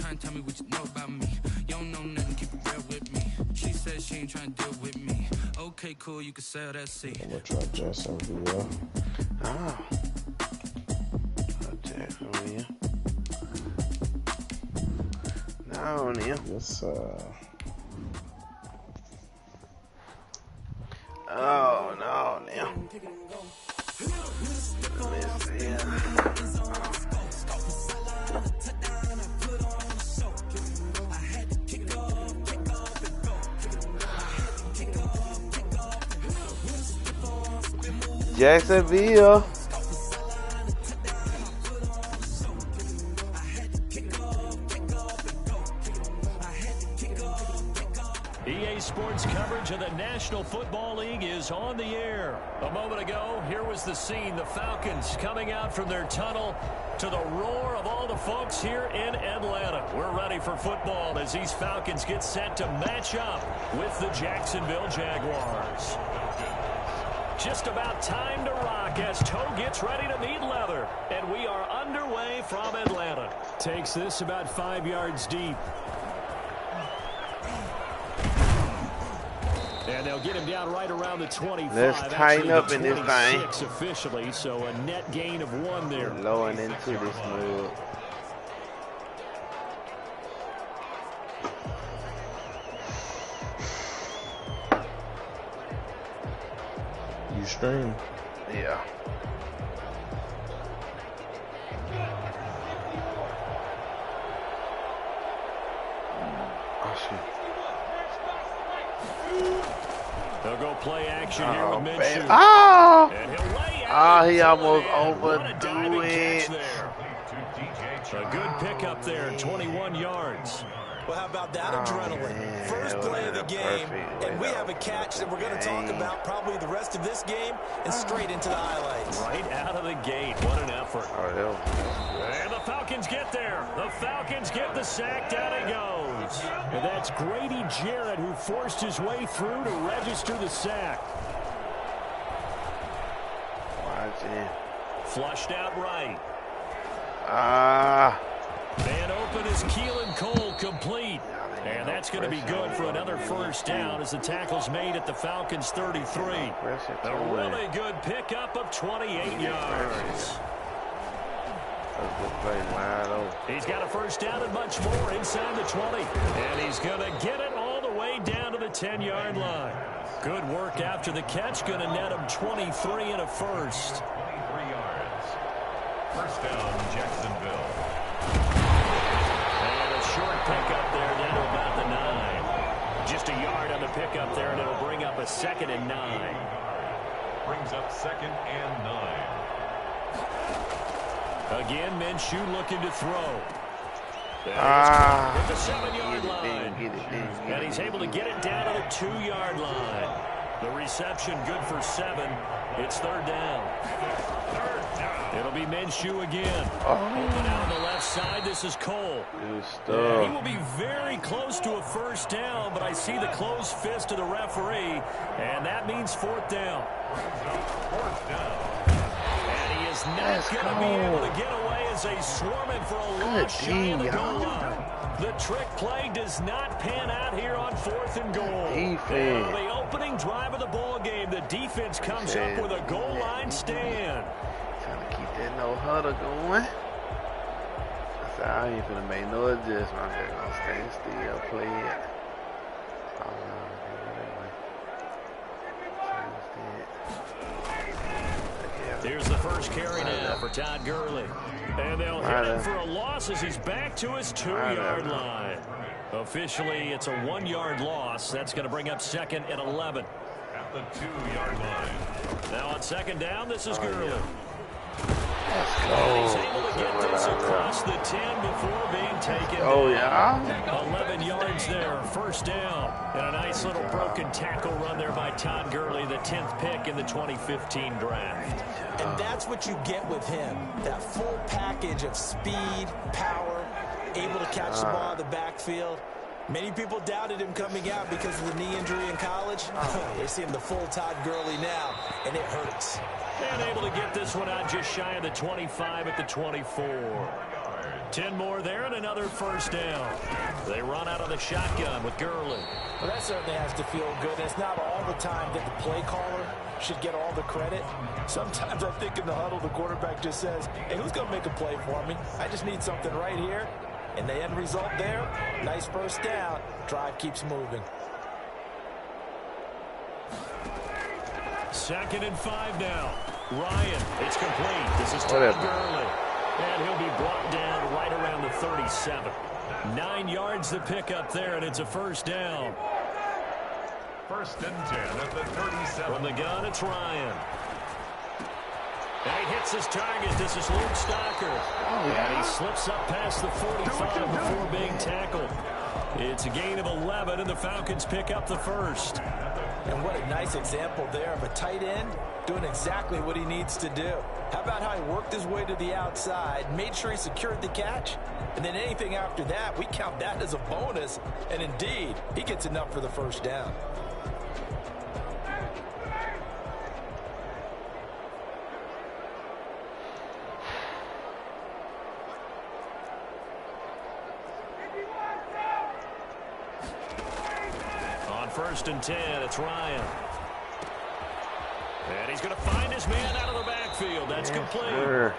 trying to tell me what you know about me. You don't know nothing, keep it real with me. She said she ain't trying to deal with me. Okay, cool, you can sell that seat. I'm gonna try Jacksonville. Oh. Jacksonville. No, Neil. This Oh no, Neil. Jacksonville. EA Sports coverage of the National Football League is on the air. A moment ago, here was the scene. The Falcons coming out from their tunnel to the roar of all the folks here in Atlanta. We're ready for football as these Falcons get set to match up with the Jacksonville Jaguars. Just about time to rock as toe gets ready to meet leather. And we are underway from Atlanta. Takes this about 5 yards deep. And they'll get him down right around the 25. Let's tighten up in this thing. Officially, so a net gain of 1 there. Lowing into this move. you stream. Yeah. Oh shit. They'll go play action here with Minshew. Oh! And he'll lay out. Oh, he almost What a diving overthrew catch it. there. A good pickup there, 21 yards. Well, how about that adrenaline? Man, First play of the game, and we have a catch that we're going to talk about probably the rest of this game and straight into the highlights. Right out of the gate. What an effort. Oh, And the Falcons get there. The Falcons get the sack. Down he goes. And that's Grady Jarrett who forced his way through to register the sack. watch it. Flushed out right. Ah. Man open is Keelan Cole, complete. And that's going to be good for another first down as the tackle's made at the Falcons' 33. A really good pickup of 28 yards. He's got a first down and much more inside the 20. And he's going to get it all the way down to the 10-yard line. Good work after the catch. Going to net him 23 and a first. 23 yards. First down, Jacksonville. And a short pickup there down to about the 9. Just a yard on the pickup there, and it'll bring up a 2nd and 9. Brings up 2nd and 9. Again, Minshew looking to throw. Ah. At the 7-yard line. And he's able to get it down to the 2-yard line. The reception good for 7. It's 3rd down. It'll be Minshew again. Open out on the left side. This is Cole. Good He will be very close to a first down, but I see the closed fist of the referee, and that means 4th down. Fourth down. And he is not going to be able to get away as they swarm him for a loss shy of the goal line. The trick play does not pan out here on 4th and goal. Defense. The opening drive of the ball game, the defense comes up with a goal line stand. Trying to keep that no huddle going. I said, I ain't finna make no adjustment. I'm just gonna stand still, play it. Here's the first carry now for Todd Gurley. And they'll hit him for a loss as he's back to his 2-yard line. Officially, it's a 1-yard loss. That's going to bring up 2nd and 11. At the 2-yard line. Now on 2nd down, this is Gurley. And he's able to get this across the 10 before being taken Oh, down. yeah? 11 yards there, first down. And a nice little broken tackle run there by Todd Gurley, the 10th pick in the 2015 draft. And that's what you get with him, that full package of speed, power, able to catch the ball in the backfield. Many people doubted him coming out because of the knee injury in college. They see him the full Todd Gurley now, and it hurts. And able to get this one out just shy of the 25 at the 24. 10 more there and another first down. They run out of the shotgun with Gurley. Well, that certainly has to feel good. It's not all the time that the play caller should get all the credit. Sometimes I think in the huddle, the quarterback just says, hey, who's going to make a play for me? I just need something right here. And the end result there, nice first down. Drive keeps moving. 2nd and 5 now. Ryan, it's complete. This is Todd Gurley. And he'll be brought down right around the 37. 9 yards to pick up there, and it's a first down. 1st and 10 at the 37. From the gun, it's Ryan. And he hits his target. This is Luke Stocker. And he slips up past the 45 before being tackled. It's a gain of 11, and the Falcons pick up the first. And what a nice example there of a tight end doing exactly what he needs to do. How about how he worked his way to the outside, made sure he secured the catch, and then anything after that, we count that as a bonus. And indeed, he gets enough for the first down. On 1st and 10, it's Ryan. And he's going to find his man out of the backfield. That's complete. Sure.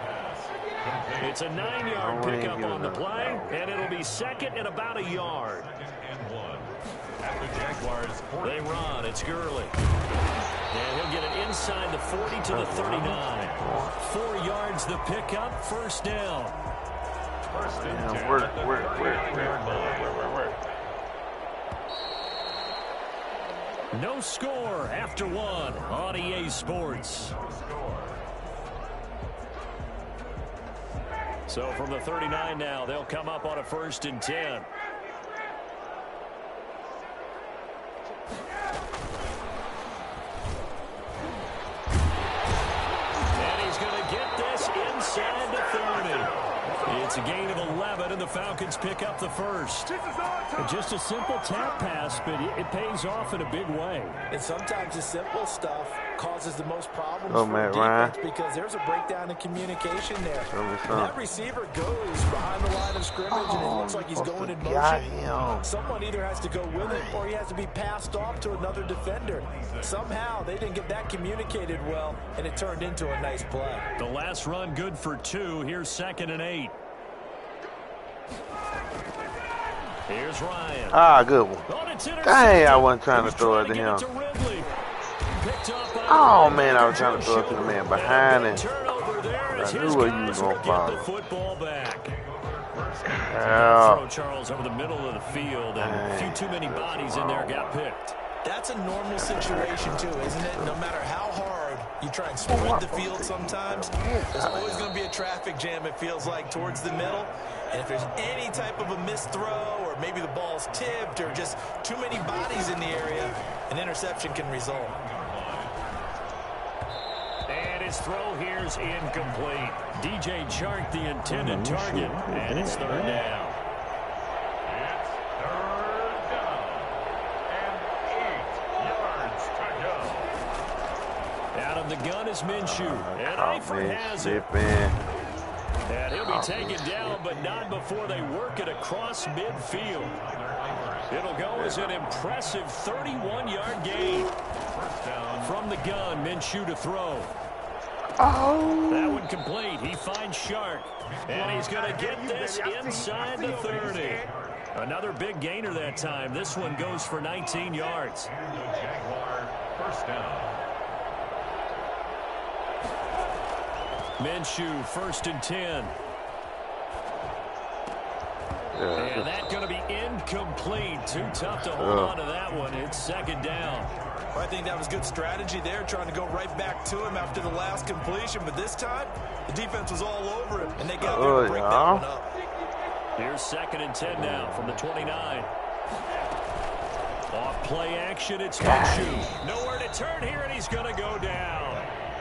It's a 9-yard pickup on the play, and it'll be 2nd and about a yard. 2nd and 1. At the Jaguars' 40. They run. It's Gurley. And he'll get it inside the 40 to the 39. 4 yards the pickup, first down. 1st and 10 Work. at the 38-yard line. No score after 1 on EA Sports. So from the 39 now, they'll come up on a 1st and 10. And he's going to get this inside the 30. It's a gain of 11, and the Falcons pick up the first. Just a simple tap pass, but it pays off in a big way. And sometimes the simple stuff causes the most problems Oh, for man, defense Ryan. because there's a breakdown in communication there. Show me And some. that receiver goes behind the line of scrimmage, and it looks like he's going in motion. Someone either has to go with it or he has to be passed off to another defender. Somehow they didn't get that communicated well, and it turned into a nice play. The last run good for 2. Here's 2nd and 8. Here's Ryan. Ah, good one. Oh, it's intercepted. Dang, I wasn't trying to He's throw it to get him. to Ridley. Picked up by Oh, the man, I was trying to throw it to the man behind him. Turnover there as I his knew where you guys was will gonna get follow. the football back. Yeah. Throw Charles over the middle of the field, and a few too many bodies in there got picked. That's a normal situation, too, isn't it? No matter how hard you try and spread the field sometimes, there's always going to be a traffic jam, it feels like, towards the middle. And if there's any type of a missed throw or maybe the ball's tipped or just too many bodies in the area, an interception can result. And his throw here's incomplete. DJ Chark, the intended target, and it's 3rd down. It's 3rd down. And 8 yards to go. Out of the gun is Minshew. And Eifert has it. And he'll be taken down, but not before they work it across midfield. It'll go as an impressive 31-yard gain. From the gun, Minshew to throw. Oh. That one complete. He finds Shark. And he's going to get this inside the 30. Another big gainer that time. This one goes for 19 yards. Jaguar 1st down. Minshew, 1st and 10. And that's going to be incomplete. Too tough to hold on to that one. It's 2nd down. Well, I think that was good strategy there, trying to go right back to him after the last completion. But this time, the defense was all over him, and they got there to break that one up. Here's 2nd and 10 now from the 29. Off play action, it's Minshew. Nowhere to turn here, and he's going to go down.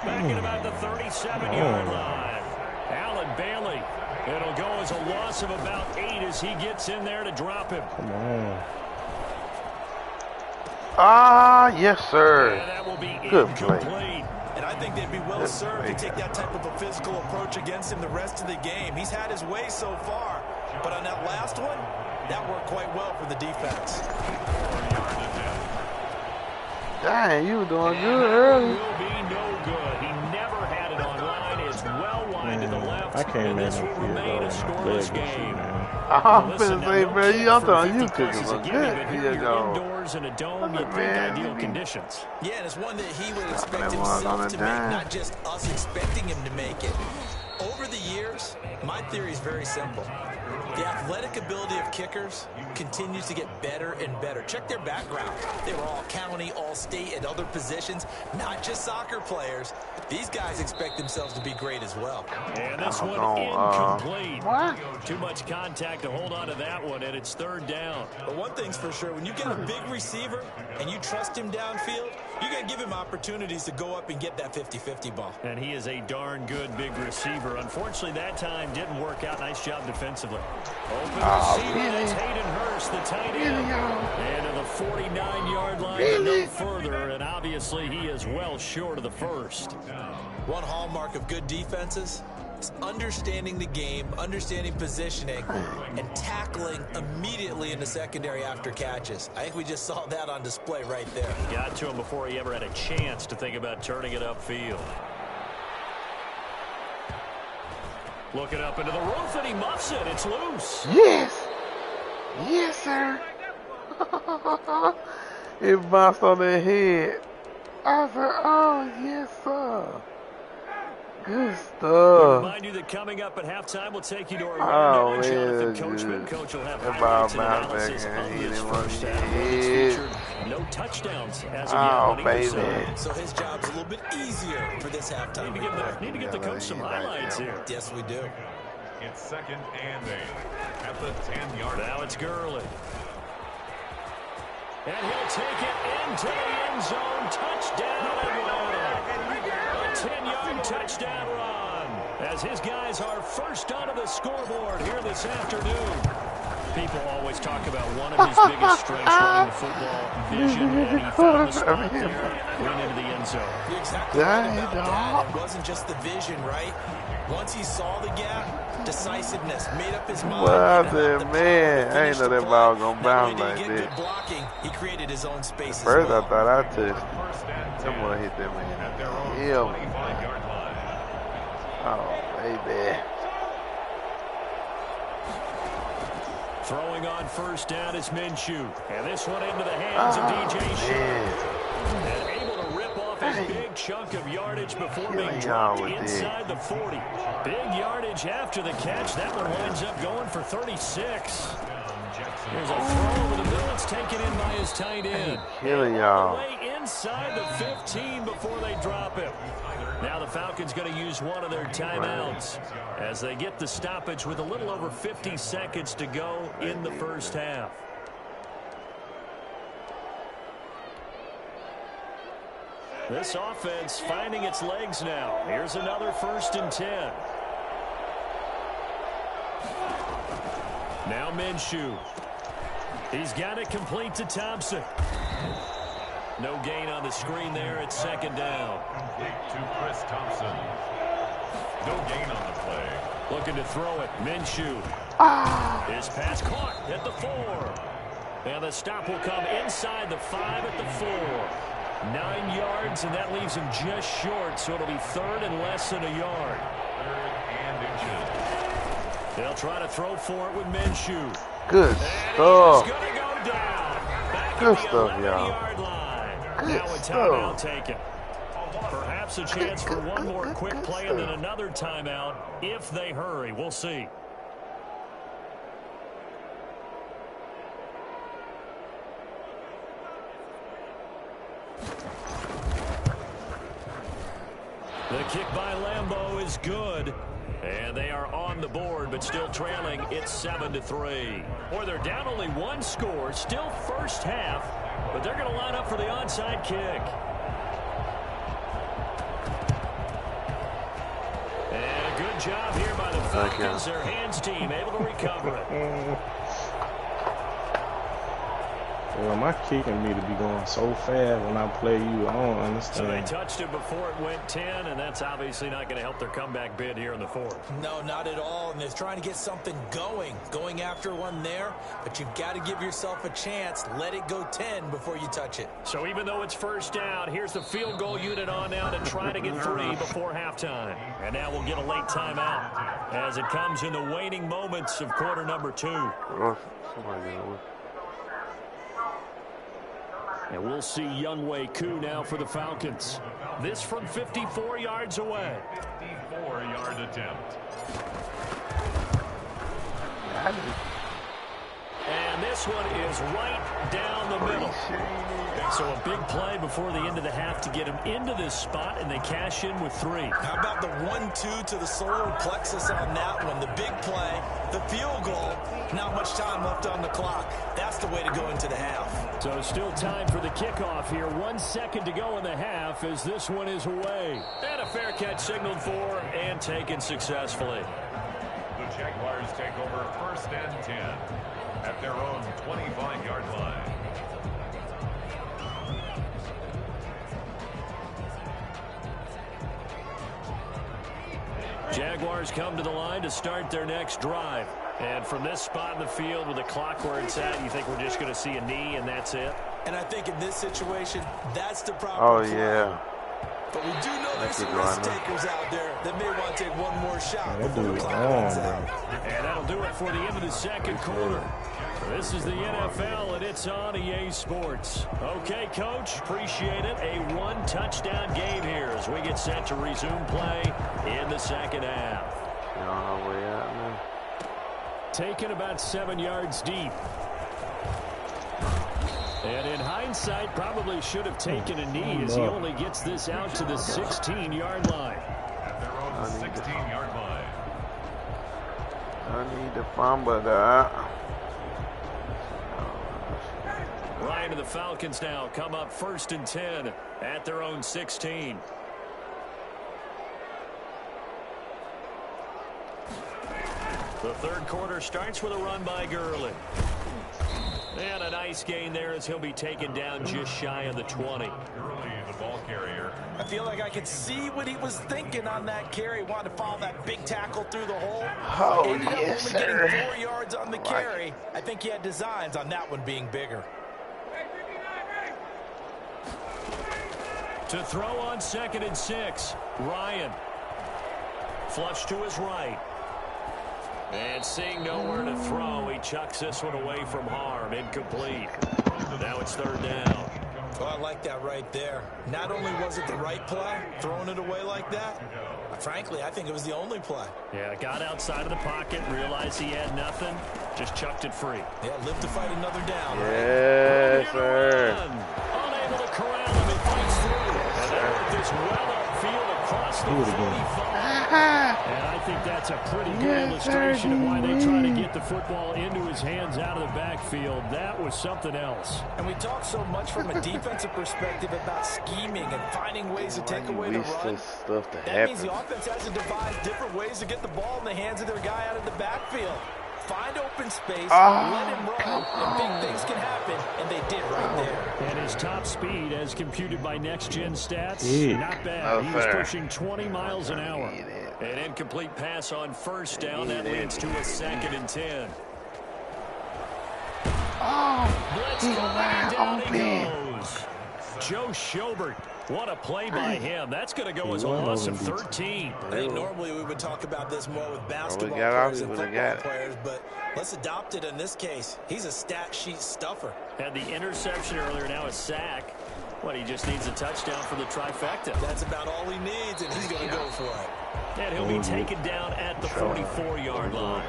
Back at about the 37-yard line. Allen Bailey. It'll go as a loss of about 8 as he gets in there to drop him. Come on. Ah, yes, sir. And that will be Good incomplete. play. And I think they'd be well served to take that type of a physical approach against him the rest of the game. He's had his way so far, But on that last one, that worked quite well for the defense. Dang, you were doing good early. Will be no good. He never had it on line. It's well wide to the left. I can't and this make will it remain a scoreless game. I'm Listen, finna now, say, no bro, kick I'm for telling you 50 cooking plus is a some gimme, good. but Here here you you're go. indoors in a dome. You'd think Man, ideal you- conditions. Yeah, and it's one that he would expect That one's on himself the to make, dime. not just us expecting him to make it. Over the years, my theory is very simple. The athletic ability of kickers continues to get better and better. Check their background. They were all county, all state, and other positions, not just soccer players. These guys expect themselves to be great as well. And this one incomplete. Too much contact to hold on to that one, and it's third down. But one thing's for sure, when you get a big receiver and you trust him downfield, you're going to give him opportunities to go up and get that 50-50 ball. And he is a darn good big receiver. Unfortunately, that time didn't work out. Nice job defensively. Open receiver, that's Hayden Hurst, the tight end. And to the 49-yard line, but no further, and obviously he is well short of the first. One hallmark of good defenses is understanding the game, understanding positioning, and tackling immediately in the secondary after catches. I think we just saw that on display right there. Got to him before he ever had a chance to think about turning it upfield. Looking up into the roof, and he muffs it. It's loose. Yes. Yes, sir. It bounced on their head. I said, oh, yes, sir. Good We stuff. remind you that coming up at halftime, we'll take you to our Oh, rundown. Jonathan man, Coachman. good. Coach will have That highlights and ball bounced analysis back and of hit this him on first the half. One that's head. featured no touchdowns as of Oh, yet on either baby. side. So his job's a little bit easier for this halftime. Need to give the coach some highlights here. Yes, we do. It's second and 8 at the 10-yard line. Now it's Gurley. And he'll take it into the end zone. Touchdown, Atlanta. A 10-yard touchdown run as his guys are first onto the scoreboard here this afternoon. People always talk about one of his biggest strengths running the football, vision, and he found the spot there, went into the end zone. You're exactly right about that. It wasn't just the vision, right? Once he saw the gap, decisiveness, made up his mind. Well, I said, man, I ain't know that ball gonna bounce like Get this. good blocking. He created his own space. First, as well. I thought I touched it. First and 10 That boy hit that man. at their own Yeah. 25-yard line. Oh, baby. Throwing on first down is Minshew. And this one into the hands of DJ Sharp. Man. And able to rip off a big chunk of yardage before being Killing dropped y'all with inside the 40. Big yardage after the catch. That one winds up going for 36. There's a throw over the middle. It's taken in by his tight end. Killing All y'all. the way inside the 15 before they drop him. Now the Falcons going to use one of their timeouts as they get the stoppage with a little over 50 seconds to go in the first half. This offense finding its legs now. Here's another 1st and 10. Now Minshew. He's got it complete to Thompson. No gain on the screen there. It's 2nd down. Complete to Chris Thompson. No gain on the play. Looking to throw it. Minshew. His pass caught at the 4. And the stop will come inside the 5 at the 4. 9 yards, and that leaves him just short, so it'll be 3rd and less than a yard. 3rd and inches. They'll try to throw for it with Minshew. Good He's stuff. going to go down. Back Good at the stuff, 11-yard line. Good Now a stuff. timeout taken. Perhaps a chance for one more quick play and then another timeout if they hurry. We'll see. The kick by Lambeau is good. And they are on the board, but still trailing. It's 7-3. Boy, they're down only 1 score. Still first half, but they're going to line up for the onside kick. And a good job here by the Falcons. Their hands team able to recover it. Well, my kicking me to be going so fast when I play you. I don't So they understand. touched it before it went 10, and that's obviously not going to help their comeback bid here in the fourth. No, not at all. And they're trying to get something going after one there. But you've got to give yourself a chance. Let it go 10 before you touch it. So even though it's first down, here's the field goal unit on now to try to get 3 before halftime. And now we'll get a late timeout as it comes in the waning moments of quarter number 2. And we'll see Younghoe Koo now for the Falcons. This from 54 yards away. 54-yard attempt. And this one is right down the middle. So a big play before the end of the half to get him into this spot, and they cash in with 3. How about the 1-2 to the solar plexus on that one? The big play, the field goal, not much time left on the clock. That's the way to go into the half. So still time for the kickoff here. 1 second to go in the half as this one is away. And a fair catch signaled for and taken successfully. The Jaguars take over 1st and 10 at their own 25-yard line. Jaguars come to the line to start their next drive. And from this spot in the field with the clock where it's at, you think we're just going to see a knee and that's it? And I think in this situation, that's the proper Oh, play. yeah. But we do know there's some Thank you, risk Ryan. takers out there that may want to take one more shot That before dude the is clock on, runs bro. out. And that'll do it for the end of the second quarter. This is the NFL, and it's on EA Sports. Okay, Coach, appreciate it. A 1-touchdown game here as we get set to resume play in the second half. You don't know where at, man. Taken about 7 yards deep. And in hindsight, probably should have taken a knee as he only gets this out to the 16-yard line. At their own 16-yard line. I need to fumble that. Ryan and the Falcons now come up 1st and 10 at their own 16. The third quarter starts with a run by Gurley. And a nice gain there as he'll be taken down just shy of the 20. Gurley, the ball carrier. I feel like I could see what he was thinking on that carry. Wanted to follow that big tackle through the hole. Oh, Ended up yes, only sir. getting 4 yards on the carry. I think he had designs on that one being bigger. To throw on 2nd and 6, Ryan. Flush to his right. And seeing nowhere to throw, he chucks this one away from harm. Incomplete. Now it's 3rd down. Oh, I like that right there. Not only was it the right play, throwing it away like that, frankly, I think it was the only play. Yeah, got outside of the pocket, realized he had nothing, just chucked it free. Yeah, live to fight another down. Yes, sir. Unable to corral him, he fights through. And there with this well upfield across the 45. And I think that's a pretty good illustration of why they try to get the football into his hands out of the backfield. That was something else. And we talk so much from a defensive perspective about scheming and finding ways to take away the Wish run. this stuff to That means happen. the offense has to devise different ways to get the ball in the hands of their guy out of the backfield. Find open space, let him run, and big things can happen, and they did right there. And his top speed, as computed by Nxt Gen stats, not bad. No, He was sir. pushing 20 miles an hour. An incomplete pass on 1st down. That leads to a 2nd and 10. Blitz coming, down he goes. Joe Schobert. What a play by him. That's going to go as a loss of 13. I think normally we would talk about this more with basketball got off, players we and would've football got it. players, but let's adopt it in this case. He's a stat sheet stuffer. Had the interception earlier, now a sack. What, he just needs a touchdown for the trifecta. That's about all he needs, and he's going to go for it. And he'll be taken down at the 44-yard line.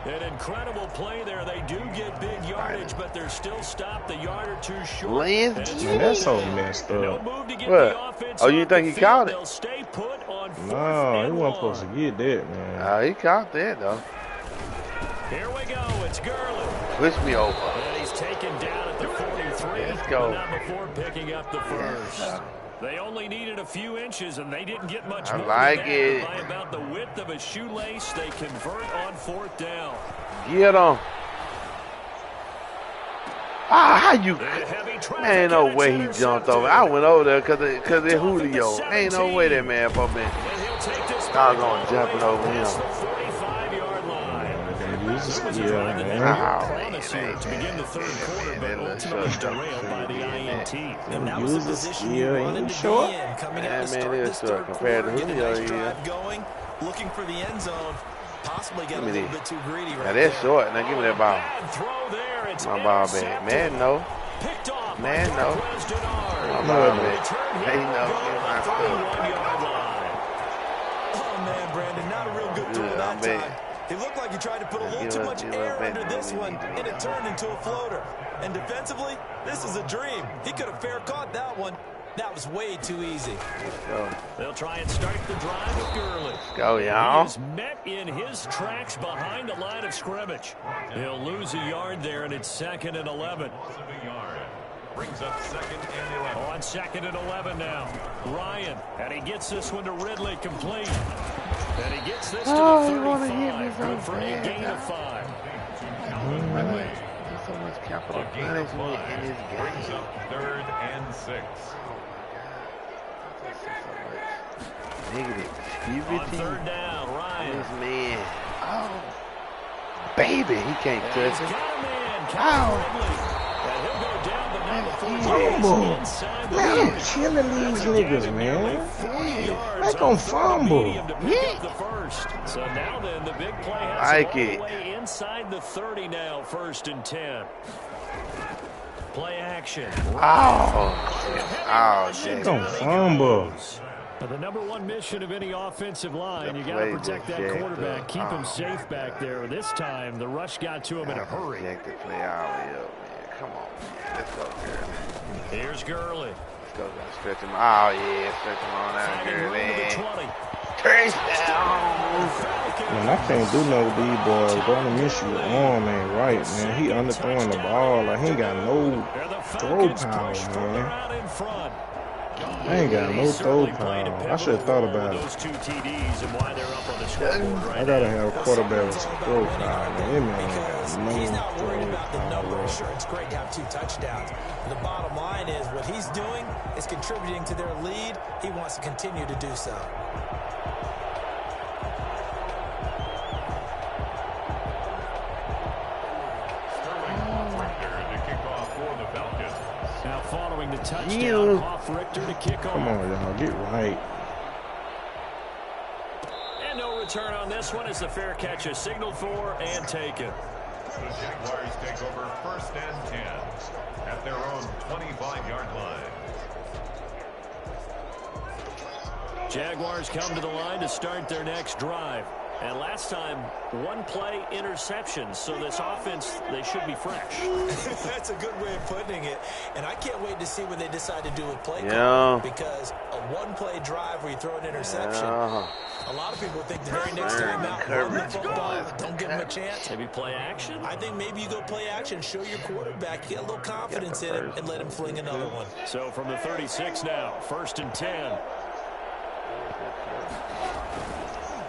An incredible play there. They do get big yardage, but they're still stopped a yard or two short. Lance And it's G. Man, that's so messed no up. move to get What? the offense Oh, you off think the he field. caught it? They'll stay put on 4th No, he and wasn't supposed to 1. get that, man. He caught that, though. Here we go. It's Gurley. Push me over. And he's taken down at the 43. Let's go. But not before picking up the first. They only needed a few inches, and they didn't get much I more like than that. it. By about the width of a shoelace, they convert on 4th down. Get him. Ah, how you? Ain't no way he jumped over. I went over there because it's Julio. Ain't no way that man for me. Doggone jumping over him. To begin the third quarter, but ultimately derailed by the INT. And that was the position he wanted to be in, coming out to start this third quarter, get a nice drive going, looking for the end zone, possibly get a little bit too greedy right now that's short. Now give me that ball. My ball back. Man, no. Man, no. My ball back. Hey, no. Oh, man, Brandon, not a real good throw that time. It looked like he tried to put a little too much air under this one, and it turned into a floater. And defensively, this is a dream. He could have fair caught that one. That was way too easy. They'll try and start the drive with Gurley. Let's go, y'all. He's met in his tracks behind the line of scrimmage. He'll lose a yard there, and it's 2nd and 11. Brings up 2nd and 11. On 2nd and 11 now. Ryan, and he gets this one to Ridley complete. And he gets this to the 35. Good for a gain of 5. There's so much capital punishment in this game. Brings up 3rd and 6. Negative. On 3rd down, Ryan. This man. Oh. Baby, he can't touch it. Fumble. Man, killing these niggas, man. Make them fumble. Yeah. So now then, the big play has all the way inside the 30 now, 1st and 10. Play action. Oh, Make them fumble. But the number one mission of any offensive line, you got to protect that quarterback, keep him safe back there. This time, the rush got to him in a hurry. Protect the play all the way up, man. Come on, man. Let's go, Gurley. Here's Gurley. Let's go, stretch him. Oh, yeah, stretch him on out, Gurley. Touchdown. Man, I can't do no with these boys. Gonna miss your arm ain't right, man. He underthrowing the ball. Like, he ain't got no throw power, man. I ain't got no throw power. I should have thought about it. I gotta have a quarterback with some throw power, man. Because he's not worried about the number. Sure, it's great to have 2 touchdowns. The bottom line is what he's doing is contributing to their lead. He wants to continue to do so. Now following the touchdown, off Richter to kick off. Come on, y'all, get right. And no return on this one as the fair catch is signaled for and taken. The Jaguars take over 1st and 10 at their own 25-yard line. Jaguars come to the line to start their next drive. And last time, 1 play interception. So this offense, they should be fresh. That's a good way of putting it. And I can't wait to see what they decide to do with play call. Because a 1-play drive where you throw an interception, a lot of people think the very next time out, run the football, don't give them a chance. Maybe play action? I think maybe you go play action, show your quarterback, get a little confidence in him, and let him fling another one. So from the 36 now, 1st and 10.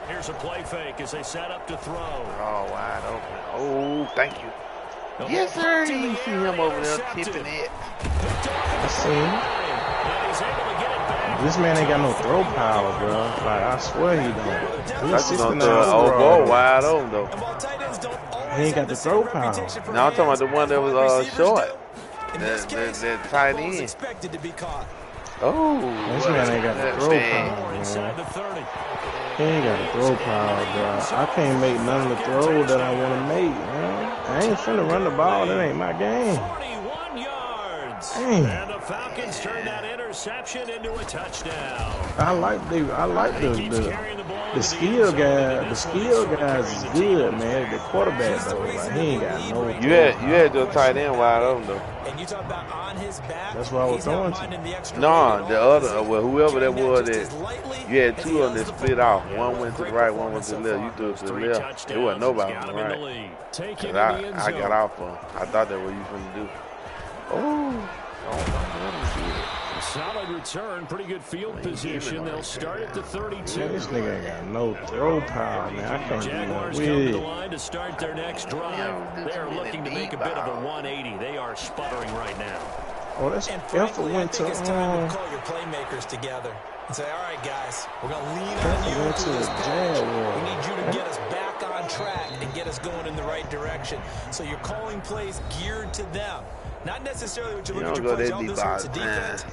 Here's a play fake as they set up to throw. Oh, wide open. Oh, thank you. Yes, sir. You see him over there tipping it. I see him. This man ain't got no throw power, bro. Like, I swear he don't. He's 69 overall. Wide open, though. He ain't got the throw power. Now I'm talking about the one that was short. That tight end. Oh, this man ain't got the throw power, man. He ain't got the throw power, bro. I can't make none of the throws that I want to make, man. I ain't finna run the ball. That ain't my game. 41 yards. Dang. And the Falcons turn that interception into a touchdown. I like the skill guy. The skill guys is good, man. The quarterback though, like, he ain't got no. You had your tight end wide open though. And you talk about on his back. That's what I was throwing to. No, the other, whoever that was, that you had 2 of them that split off. One went to the right, one went to the left. You threw it to the left. It wasn't nobody on the right. Cause I got off on. I thought that was what you finna do. Oh, Solid return, pretty good field position. They'll start at the 32. Man, this nigga ain't got no throw power, man. I can't Jaguars do come to the that. line to start their next drive. They are looking to make a bit of a 180. They are sputtering right now. Oh, that's And effort frankly, I went think to it's time to call your playmakers together and say, all right, guys, we're going to lean on you went to through this the patch. Jaguars. We need you to get us back on track and get us going in the right direction. So you're calling plays geared to them. Not necessarily what you look at your plays. Oh, this hurts a defense.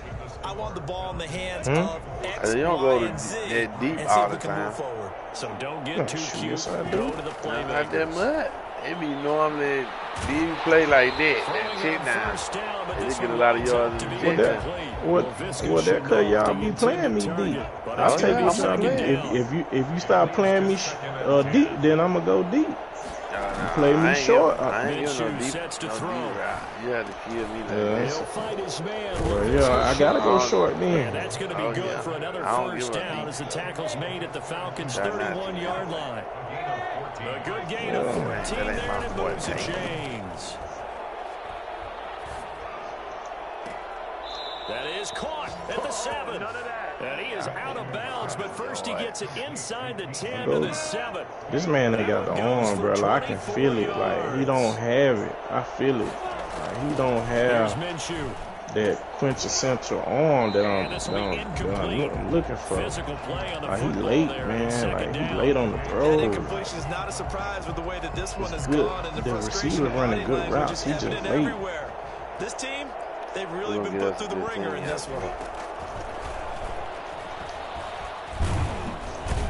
I want the ball in the hands of X, You don't Y, go to and Z, that deep and see all if we the can time. move forward. So don't get too cute. Yes, I do. Go to the Not playmakers. that much. It be normally big play like that. That check down. First down, but They this get a one lot of lines yards up to in be the check down. incomplete. What that cause y'all be playing me deep. I'll take yeah, it. I'm Son. playing. If you start playing me deep, then I'm gonna go deep. Play me short. I ain't Minshew giving no deep, sets to no deep throw. route. You had to kill me like Yeah. that. He'll fight his man. Well, yeah, I gotta go short And then. that's going to be Oh, good yeah. for another I don't first give a down deep. as the tackle's made at the Falcons' Try not to. 31-yard line. A good gain of Yeah. 14 That there, ain't and my it boy, moves the man. chains. That is caught at the 7. And he is out of bounds, but first he gets it inside the 10 to the 7. This man ain't got the arm, bro. Like, I can feel it. Like, he don't have it. I feel it. Like, he don't Here's have Minshew. that quintessential arm that And this will be incomplete. I'm looking for. Physical play on the Like, he football late, there. man. Second Like, down. he late on the And throw. incompletion is not a surprise with the way that this one has good. gone, and the The frustration receiver of running body good language routes. is He just evident late. everywhere. This team, they've really We'll been get put us through the this ringer thing, in this yeah. one.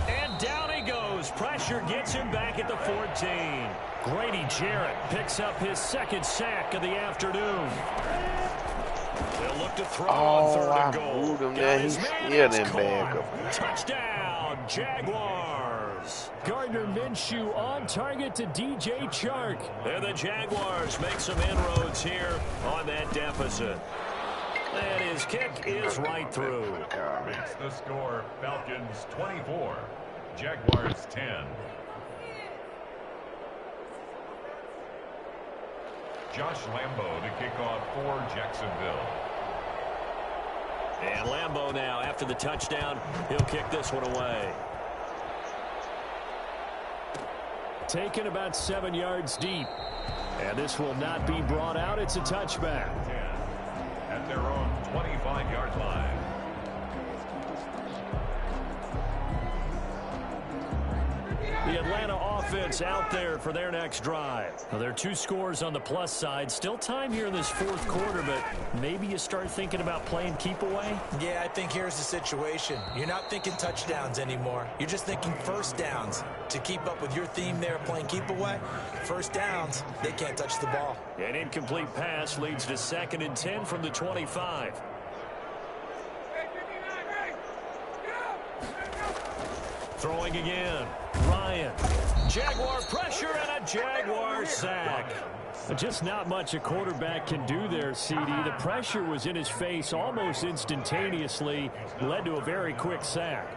And down he goes. Pressure gets him back at the 14. Grady Jarrett picks up his second sack of the afternoon. They'll look to throw on third I and goal. moved him Got there. his He man, still it's didn't bag caught. him. Touchdown, Jaguars. Gardner Minshew on target to DJ Chark. And the Jaguars make some inroads here on that deficit. And his kick is right through. Makes the score Falcons 24, Jaguars 10. Josh Lambo to kick off for Jacksonville. And Lambo now, after the touchdown, he'll kick this one away. Taken about 7 yards deep. And this will not be brought out. It's a touchback. 10 at their own 25-yard line. The Atlanta offense out there for their next drive. Now, there are 2 scores on the plus side. Still time here in this fourth quarter, but maybe you start thinking about playing keep away. Yeah, I think here's the situation. You're not thinking touchdowns anymore. You're just thinking first downs. To keep up with your theme there, playing keep away, first downs, they can't touch the ball. An incomplete pass leads to 2nd and 10 from the 25. Throwing again. Ryan. Jaguar pressure and a Jaguar sack. Just not much a quarterback can do there, CD. The pressure was in his face almost instantaneously. Led to a very quick sack.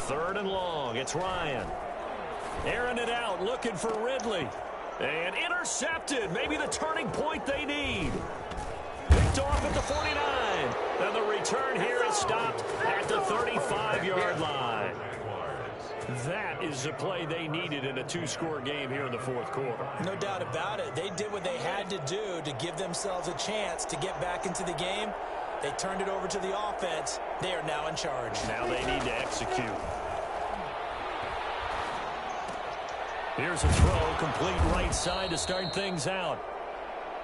Third and long. It's Ryan. Airing it out, looking for Ridley. And intercepted. Maybe the turning point they need. Picked off at the 49. And the return here is stopped at the 35-yard line. That is the play they needed in a 2-score game here in the fourth quarter. No doubt about it. They did what they had to do to give themselves a chance to get back into the game. They turned it over to the offense. They are now in charge. Now they need to execute. Here's a throw, complete right side to start things out.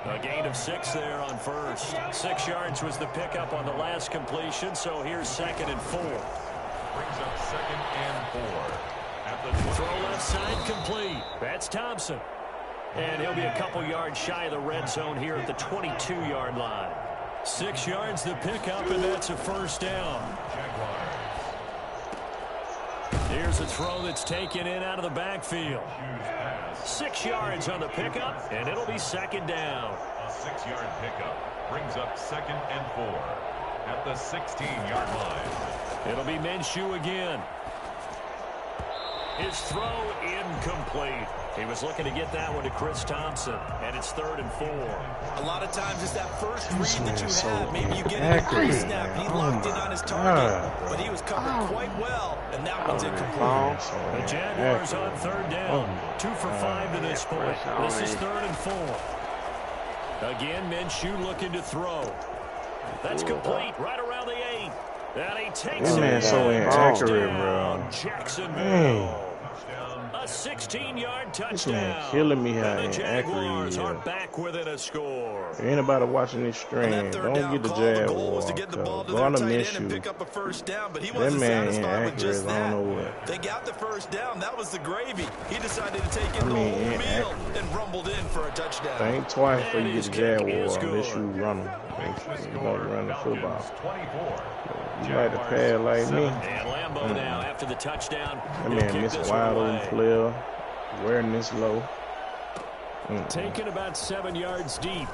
A gain of 6 there on first. 6 yards was the pickup on the last completion, so here's 2nd and 4. Brings up 2nd and 4. At the Throw left side complete. That's Thompson. And he'll be a couple yards shy of the red zone here at the 22-yard line. 6 yards the pickup, and that's a first down. Jaguars. Here's a throw that's taken in out of the backfield. Hughes pass. 6 yards on the pickup, and it'll be 2nd down. 6-yard pickup brings up 2nd and 4 at the 16-yard line. It'll be Minshew again. His throw incomplete. He was looking to get that one to Chris Thompson, and it's 3rd and 4. A lot of times it's that first read that you have. Maybe you get it pre-snap. He locked in on his target, but he was covered quite well, and that one's incomplete. The Jaguars on 3rd down. 2 for 5 to this point. This is 3rd and 4. Again, Minshew looking to throw. That's complete right around the 8. And he takes This it. man's so inaccurate, bro. Jacksonville. A 16-yard touchdown. This man killing me how And the inaccurate he Jaguars is. are back within a score. If anybody watching this stream, don't get the Jaguars. Gonna miss you. That man inaccurate as I don't know what. They got the first down. That was the gravy. He decided to take in the whole meal and rumbled in for a touchdown. Think twice before you get the Jaguars unless you run them. You like running football. You like to pass like me. And Lambeau now after the touchdown. That man missed a wide open player. Wearing this low. Taken about 7 yards deep.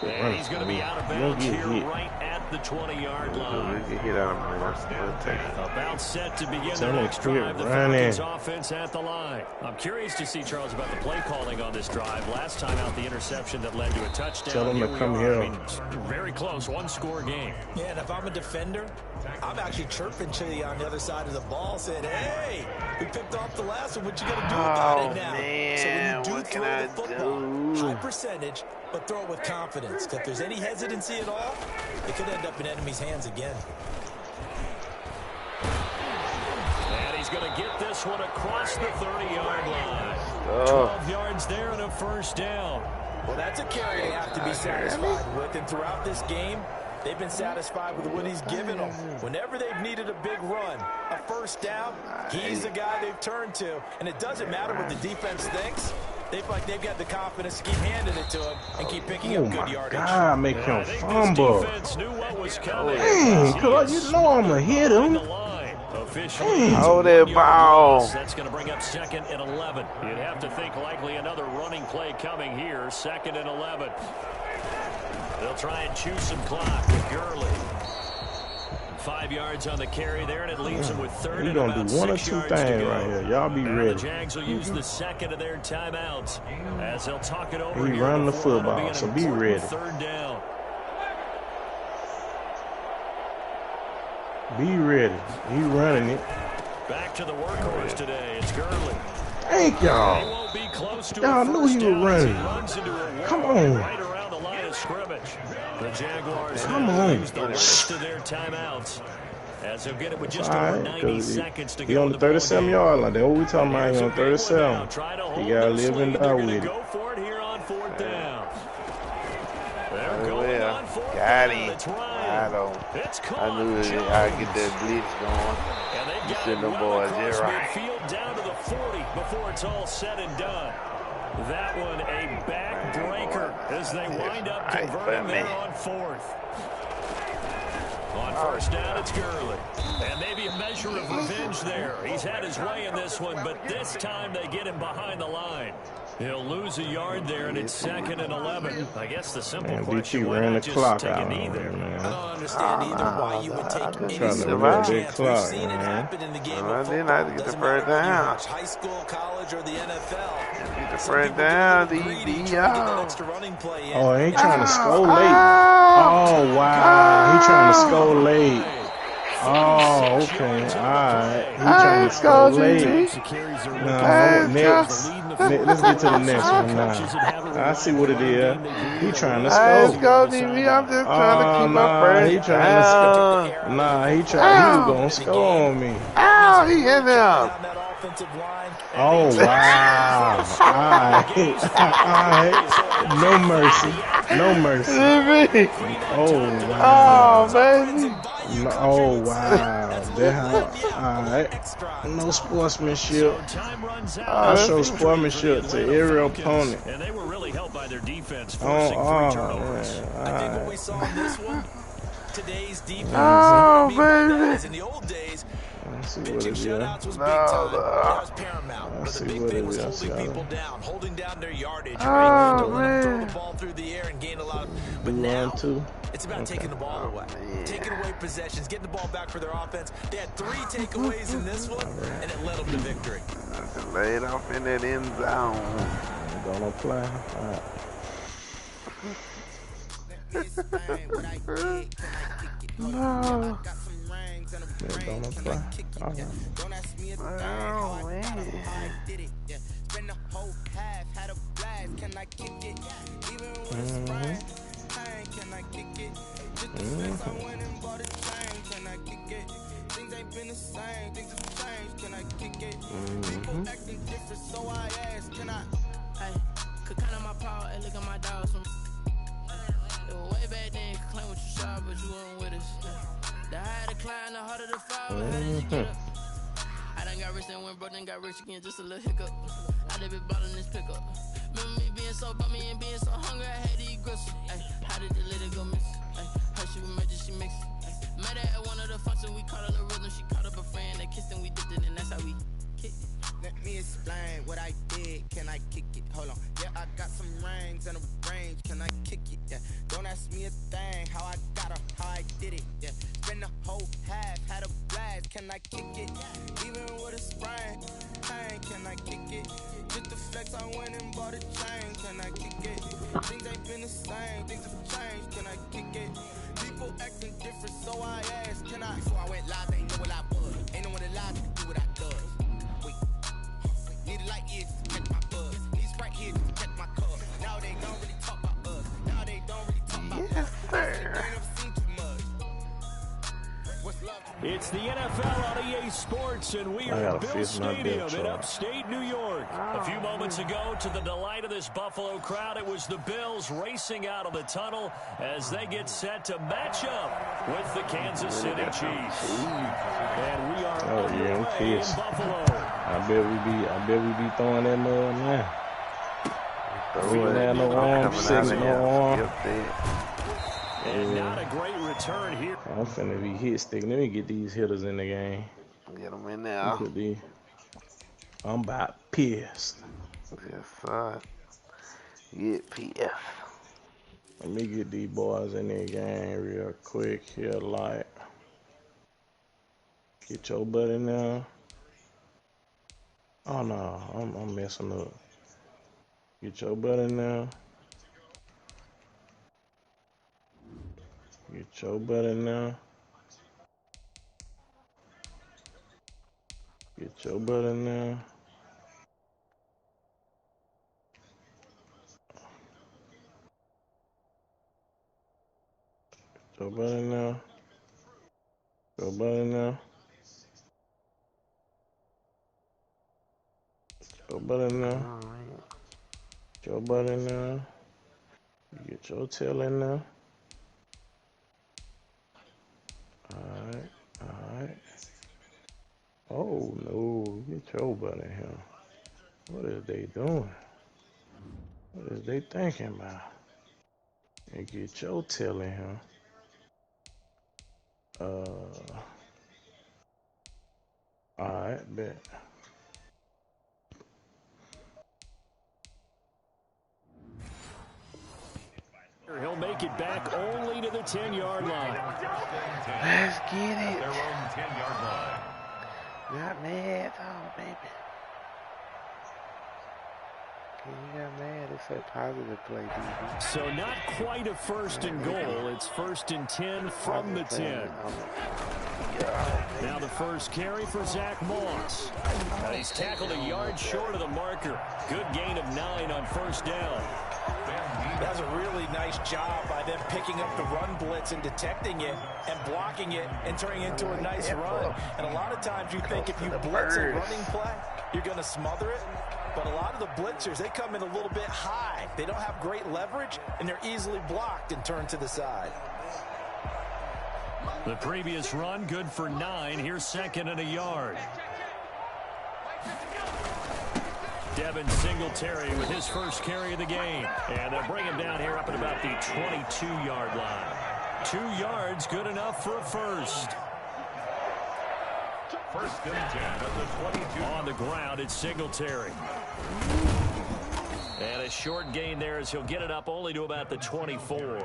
And he's going to be out of bounds here right at the 20-yard line. About set to begin the next drive. The Falcons offense at the line. I'm curious to see, Charles, about the play calling on this drive. Last time out, the interception that led to a touchdown. Tell them to come here. I mean, very close, one-score game. Yeah, and if I'm a defender, I'm actually chirping to you on the other side of the ball, saying, hey, we picked off the last one. What you going to do about it now? Man, so when you what do can throw I the football, do? high percentage, but throw it with confidence. If there's any hesitancy at all, it could end up in enemy's hands again. And he's going to get this one across the 30-yard line. 12 yards there and a first down. Well, that's a carry they have to be satisfied with. And throughout this game, they've been satisfied with what he's given them. Whenever they've needed a big run, a first down, he's the guy they've turned to. And it doesn't matter what the defense thinks. They feel like they've got the confidence to keep handing it to him and keep picking up good yardage. God, make him fumble. Dang, cuz you know I'm going to hit him. Hold that ball. That's going to bring up 2nd and 11. You'd have to think likely another running play coming here. 2nd and 11. They'll try and chew some clock with Gurley. 5 yards on the carry there, and it leaves them with 3rd and about 6 yards to go. We're going to do one or two things right here. Y'all be ready. The Jags will use the 2nd of their timeouts as they'll talk it over. He run the football, so be ready. 3rd down. Be ready. He running it. Back to the workhorse today. It's Gurley. Thank y'all. Y'all knew he was running. Come on. Right around the line of scrimmage. The Jaguars use the rest of their timeouts as they'll get it with just over 90 seconds to go. He on the 37-yard line. That's what we talking about. He on 37. He got to live and die with it. Go for it here on 4th down. Got him. I knew I'd get that blitz going. You send them boys there right. Midfield down to the 40 before it's all said and done. That one a backbreaker as they wind up converting there on 4th. On 1st down, it's Gurley. And maybe a measure of revenge there. He's had his way in this one, but this time they get him behind the line. He'll lose a yard there, and it's 2nd and 11. I guess the simple question, why not just take a knee there? I don't understand either why you would take any survive. chance. We've seen it happen in the game of football. Doesn't matter if you're high school, college, or the NFL. Get the first down, Oh, he trying to score late. Oh, wow. He trying to score late. Oh, okay. All right. He trying to score late. No, next. Let's get to the next one now. I see what it is. He trying to score. Let's go, DB. I'm just trying to keep my first he trying to score. Nah, he going to score on me. Ow, he in there. Oh, wow. All right. No mercy. No mercy. Oh, wow. Oh, baby. Oh, wow. All right. No sportsmanship. I show sportsmanship to every opponent. And they were really helped by their defense forcing 3 turnovers. I think what we saw in this one, today's defense. Oh, baby. In the old days, Let's see what Benching it is. shutouts was big time. That was paramount. But the big thing was holding people down, holding down their yardage, right? Don't let them throw the ball through the air and gain a lot of. But now it's about taking the ball away, taking away possessions, getting the ball back for their offense. They had 3 takeaways in this one, and it led them to victory. Lay it off in that end zone. Don't apply. All right. No. Don't apply. All right. Oh, man. Spend the whole half, had a blast, can I kick it? Even with a sprain, can I kick it? Just the flex, I went and bought a chain, can I kick it? Things ain't been the same, things have changed, can I kick it? People acting different, so I asked, can I? Hey, could count on my power, and look at my dogs from. It was way back then, could claim what you saw, but you weren't with us. The higher the climb, the harder the fall, how did you get up? I done got rich and went broke, then got rich again, just a little hiccup. I done been ballin' this pickup. Remember me being so bummy and being so hungry, I had to eat gristle. Ay, how did the lady go miss? Ay, her she was major, she mixed. Met her at one of the functions, we caught her the rhythm. She caught up a friend, they kissed and we dipped it, and that's how we kicked it. Let me explain what I did, can I kick it? Hold on, yeah, I got some rings and a range, can I kick it? Yeah, don't ask me a thing, how I got her, how I did it, yeah. Spend the whole half, had a blast, can I kick it? Even with a sprain, can I kick it? Just the flex, I went and bought a chain, can I kick it? Things ain't been the same, things have changed, can I kick it? People acting different, so I asked, can I? Before I went live, they ain't know what I was. Ain't no one alive to do what I does. Wait, need a light years to catch my buzz. Need Sprite here to catch my cup. Now they don't really talk about us. Now they don't really talk about us. They ain't never seen too much. It's the NFL on EA Sports, and we are at Bill Stadium in upstate New York. A few moments ago, to the delight of this Buffalo crowd, it was the Bills racing out of the tunnel as they get set to match up with the Kansas City Chiefs. And we are underway in Buffalo. I bet we be throwing that mud now. We don't have no arm, six, no arm. And not a great return here. I'm finna be hit stick. Let me get these hitters in the game. Get them in now. I'm about pissed. Yes, sir. Get pissed. Let me get these boys in the game real quick here, like. Get your butt in there. Oh no, I'm messing up. Get your butt in there. Get your butt in there. Get your butt in there. Get your butt in there. Get your butt in there. Get your butt in there. Get your butt in there. Get your tail in there. Alright. Oh no, get your butt in here. What is they doing? What is they thinking about? And get your tail in here. Alright, bet. He'll make it back only to the 10-yard line. Let's get it. Their own 10-yard line. Not mad, oh baby. You got mad. It's a positive play, DB. So not quite a first and goal. It's first and 10 from the 10. Now the first carry for Zach Moss. He's tackled a yard short of the marker. Good gain of 9 on first down. That was a really nice job by them picking up the run blitz and detecting it and blocking it and turning it into a nice run. And a lot of times you think if you blitz a running play, you're going to smother it. But a lot of the blitzers, they come in a little bit high. They don't have great leverage, and they're easily blocked and turned to the side. The previous run, good for 9. Here's second and a yard. Devin Singletary with his first carry of the game. And they'll bring him down here up at about the 22-yard line. 2 yards, good enough for a first. first and 10 at the 22. On the ground, it's Singletary. And a short gain there as he'll get it up only to about the 24.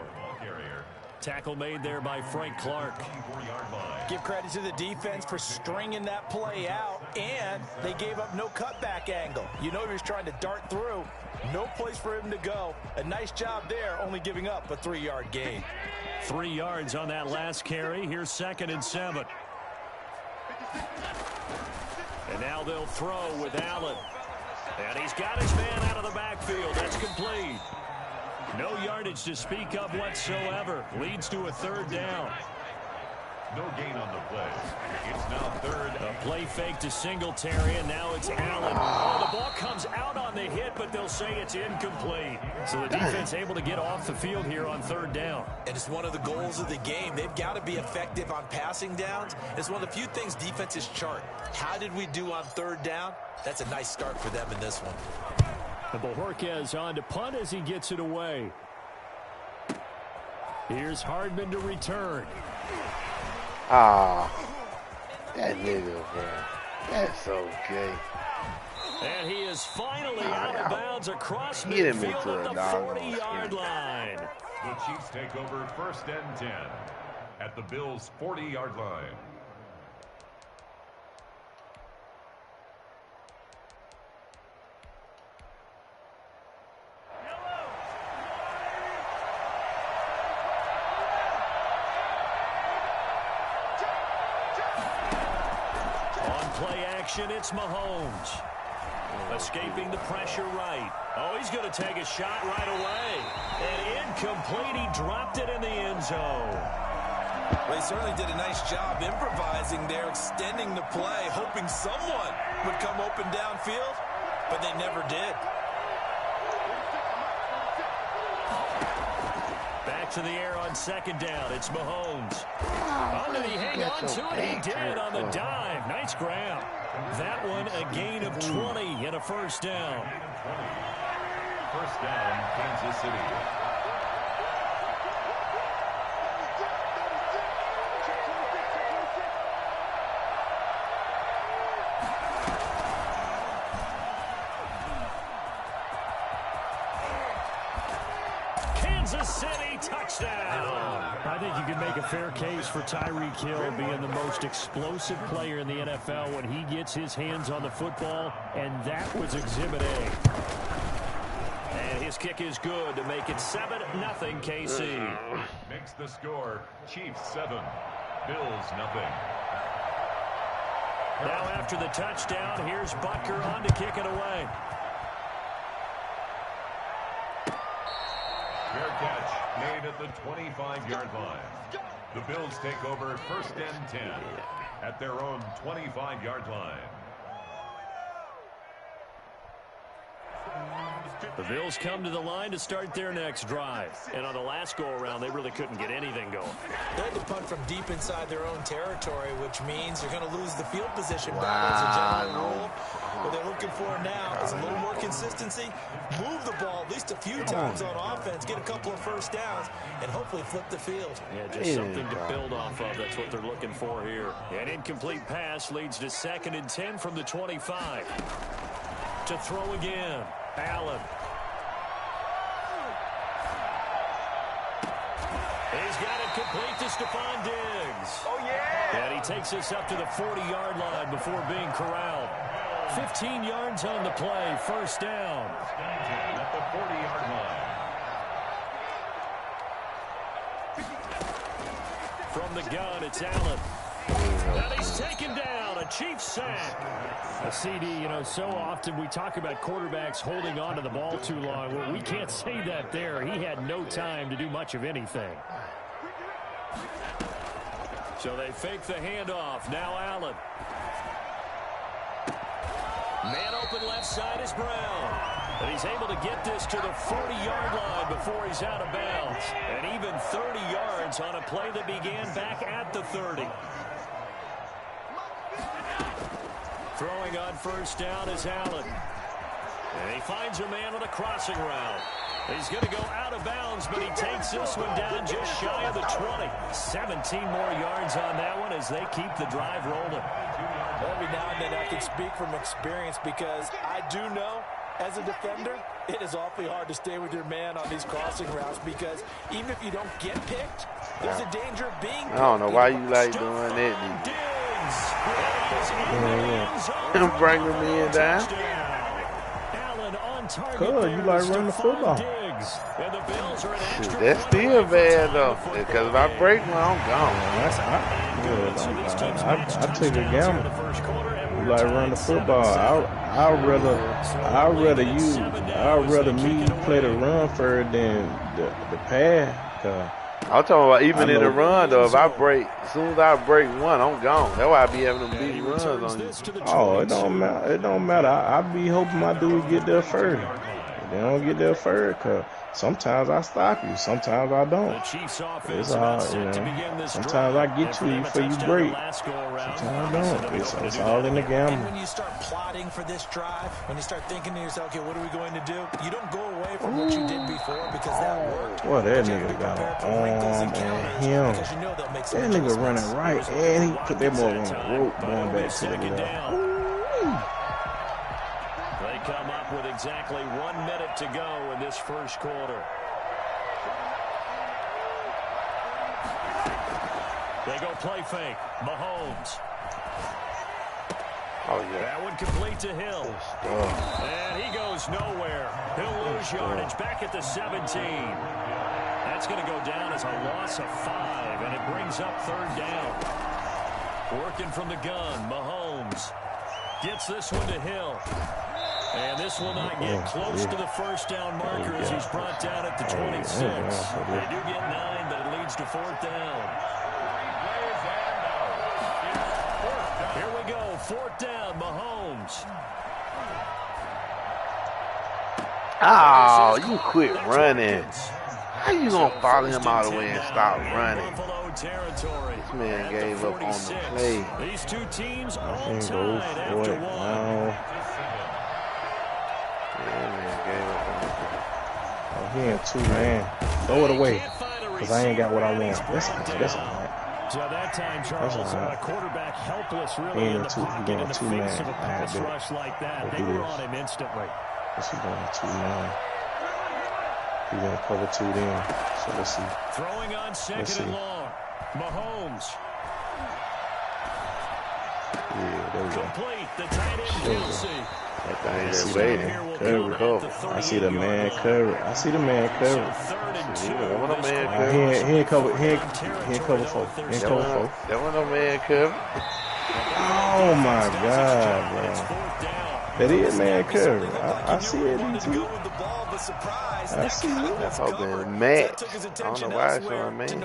Tackle made there by Frank Clark. Give credit to the defense for stringing that play out, and they gave up no cutback angle. You know he was trying to dart through. No place for him to go. A nice job there, only giving up a 3-yard gain. 3 yards on that last carry. Here's 2nd and 7. And now they'll throw with Allen. And he's got his man out of the backfield. That's complete. No yardage to speak of whatsoever. Leads to a 3rd down. No gain on the play. It's now 3rd. A play fake to Singletary, and now it's Allen. Oh, the ball comes out on the hit, but they'll say it's incomplete. So the defense able to get off the field here on 3rd down. And it's one of the goals of the game. They've got to be effective on passing downs. It's one of the few things defenses chart. How did we do on 3rd down? That's a nice start for them in this one. And Bojorquez on to punt as he gets it away. Here's Hardman to return. Ah, that nigga, man. That's okay. And he is finally out of bounds across Hit him midfield into at a the dog 40-yard line. The Chiefs take over 1st and 10 at the Bills' 40-yard line. It's Mahomes. Escaping the pressure right. Oh, he's going to take a shot right away. And incomplete. He dropped it in the end zone. Well, he certainly did a nice job improvising there, extending the play, hoping someone would come open downfield, but they never did. Back to the air on 2nd down. It's Mahomes. Oh, did he hang on to it? He did on the dive. Nice grab. That one a gain of 20 and a 1st down. 1st down, Kansas City. Kansas City touchdown. I think you can make a fair case for Tyreek Hill being the most explosive player in the NFL when he gets his hands on the football, and that was Exhibit A. And his kick is good to make it 7-0 KC. Makes the score Chiefs 7, Bills 0. Now after the touchdown, here's Butker on to kick it away. Fair catch made at the 25-yard line. The Bills take over 1st and 10 at their own 25-yard line. The Bills come to the line to start their next drive. And on the last go-around, they really couldn't get anything going. They had to punt from deep inside their own territory, which means you're going to lose the field position battle as a general rule. What they're looking for now is a little more consistency, move the ball at least a few times on offense, get a couple of 1st downs, and hopefully flip the field. Yeah, just something to build off of. That's what they're looking for here. An incomplete pass leads to 2nd and 10 from the 25. To throw again, Allen. He's got it complete to Stephon Diggs. Oh, yeah! And he takes us up to the 40-yard line before being corralled. 15 yards on the play, 1st down. At the 40-yard line. From the gun, it's Allen. And he's taken down, a Chiefs sack. A CD, so often we talk about quarterbacks holding on to the ball too long. Well, we can't say that there. He had no time to do much of anything. So they fake the handoff. Now Allen. Man open left side is Brown. And he's able to get this to the 40-yard line before he's out of bounds. And even 30 yards on a play that began back at the 30. Throwing on 1st down is Allen. And he finds a man on a crossing route. He's going to go out of bounds, but he takes this one down just shy of the 20. 17 more yards on that one as they keep the drive rolling. 2 yards Every now and then I can speak from experience because I do know, as a defender, it is awfully hard to stay with your man on these crossing routes because even if you don't get picked, there's a danger of being picked. I don't know why you like doing that. Bring them in down. Cuz, you like running the football. Shoot, that's still bad, though. Because if I break one, I'm gone. I take a gamble. You like running the football. I'd rather me play the run further than the pass. I'm talking about even in the run, though. If I break, as soon as I break one, I'm gone. That's why I be having them big runs on you. Oh, it don't matter. It don't matter. I be hoping my dude get there first. If they don't get there first, cause sometimes I stop you. Sometimes I don't. It's hard, you know. Sometimes I get you before you break. Sometimes I don't. It's all in the gamble. And when you start plotting for this drive, when you start thinking to yourself, okay, what are we going to do? You don't go away from what you did before because that worked. Boy, that nigga got an arm and him. That nigga running right, and he put that boy on the rope going back to the left. They come up with exactly 1 minute to go in this first quarter. They go play fake. Mahomes. Oh, yeah. That one complete to Hill. And he goes nowhere. He'll lose yardage back at the 17. That's going to go down as a loss of 5, and it brings up 3rd down. Working from the gun, Mahomes gets this one to Hill. And this will not get close to the first down marker as he's brought down at the 26. They do get 9, but it leads to 4th down. Here we go, 4th down, Mahomes. Oh, you quit running. How you going to follow him all the way and stop running? This man gave up on the play. These two teams all tied after 1. Oh, he in 2, man. Throw it away. Because I ain't got what I want. That's all right. So that time, Charles, quarterback helpless really in the pocket in the face of a pass rush like that. They were on him instantly. This is going 2 man. He's going to cover 2 then. So let's see. Throwing on 2nd and long. Mahomes. Yeah, there we go. Complete. The tight end Kelsey. I see that cover. I see the man cover. I see the man cover. He ain't cover 4. He ain't cover 4. That one no man cover. Oh my God, bro. That is man cover. I see it too. I see it. That's all been mad. I don't know why it's showing man.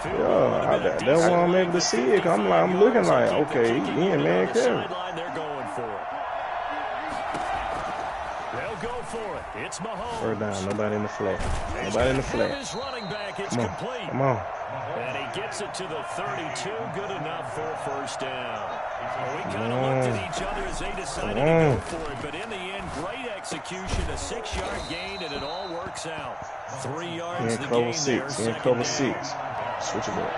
Yeah, that's why I'm able to see it. I'm looking like, okay, he in man cover. It's Mahomes. 3rd down, nobody in the flat. Nobody in the flat. Come on. And he gets it to the 32. Good enough for a 1st down. We kind of looked at each other as they decided to go for it. But in the end, great execution, a 6-yard gain, and it all works out. 3 yards the gain there. He in cover 6. Switch it up.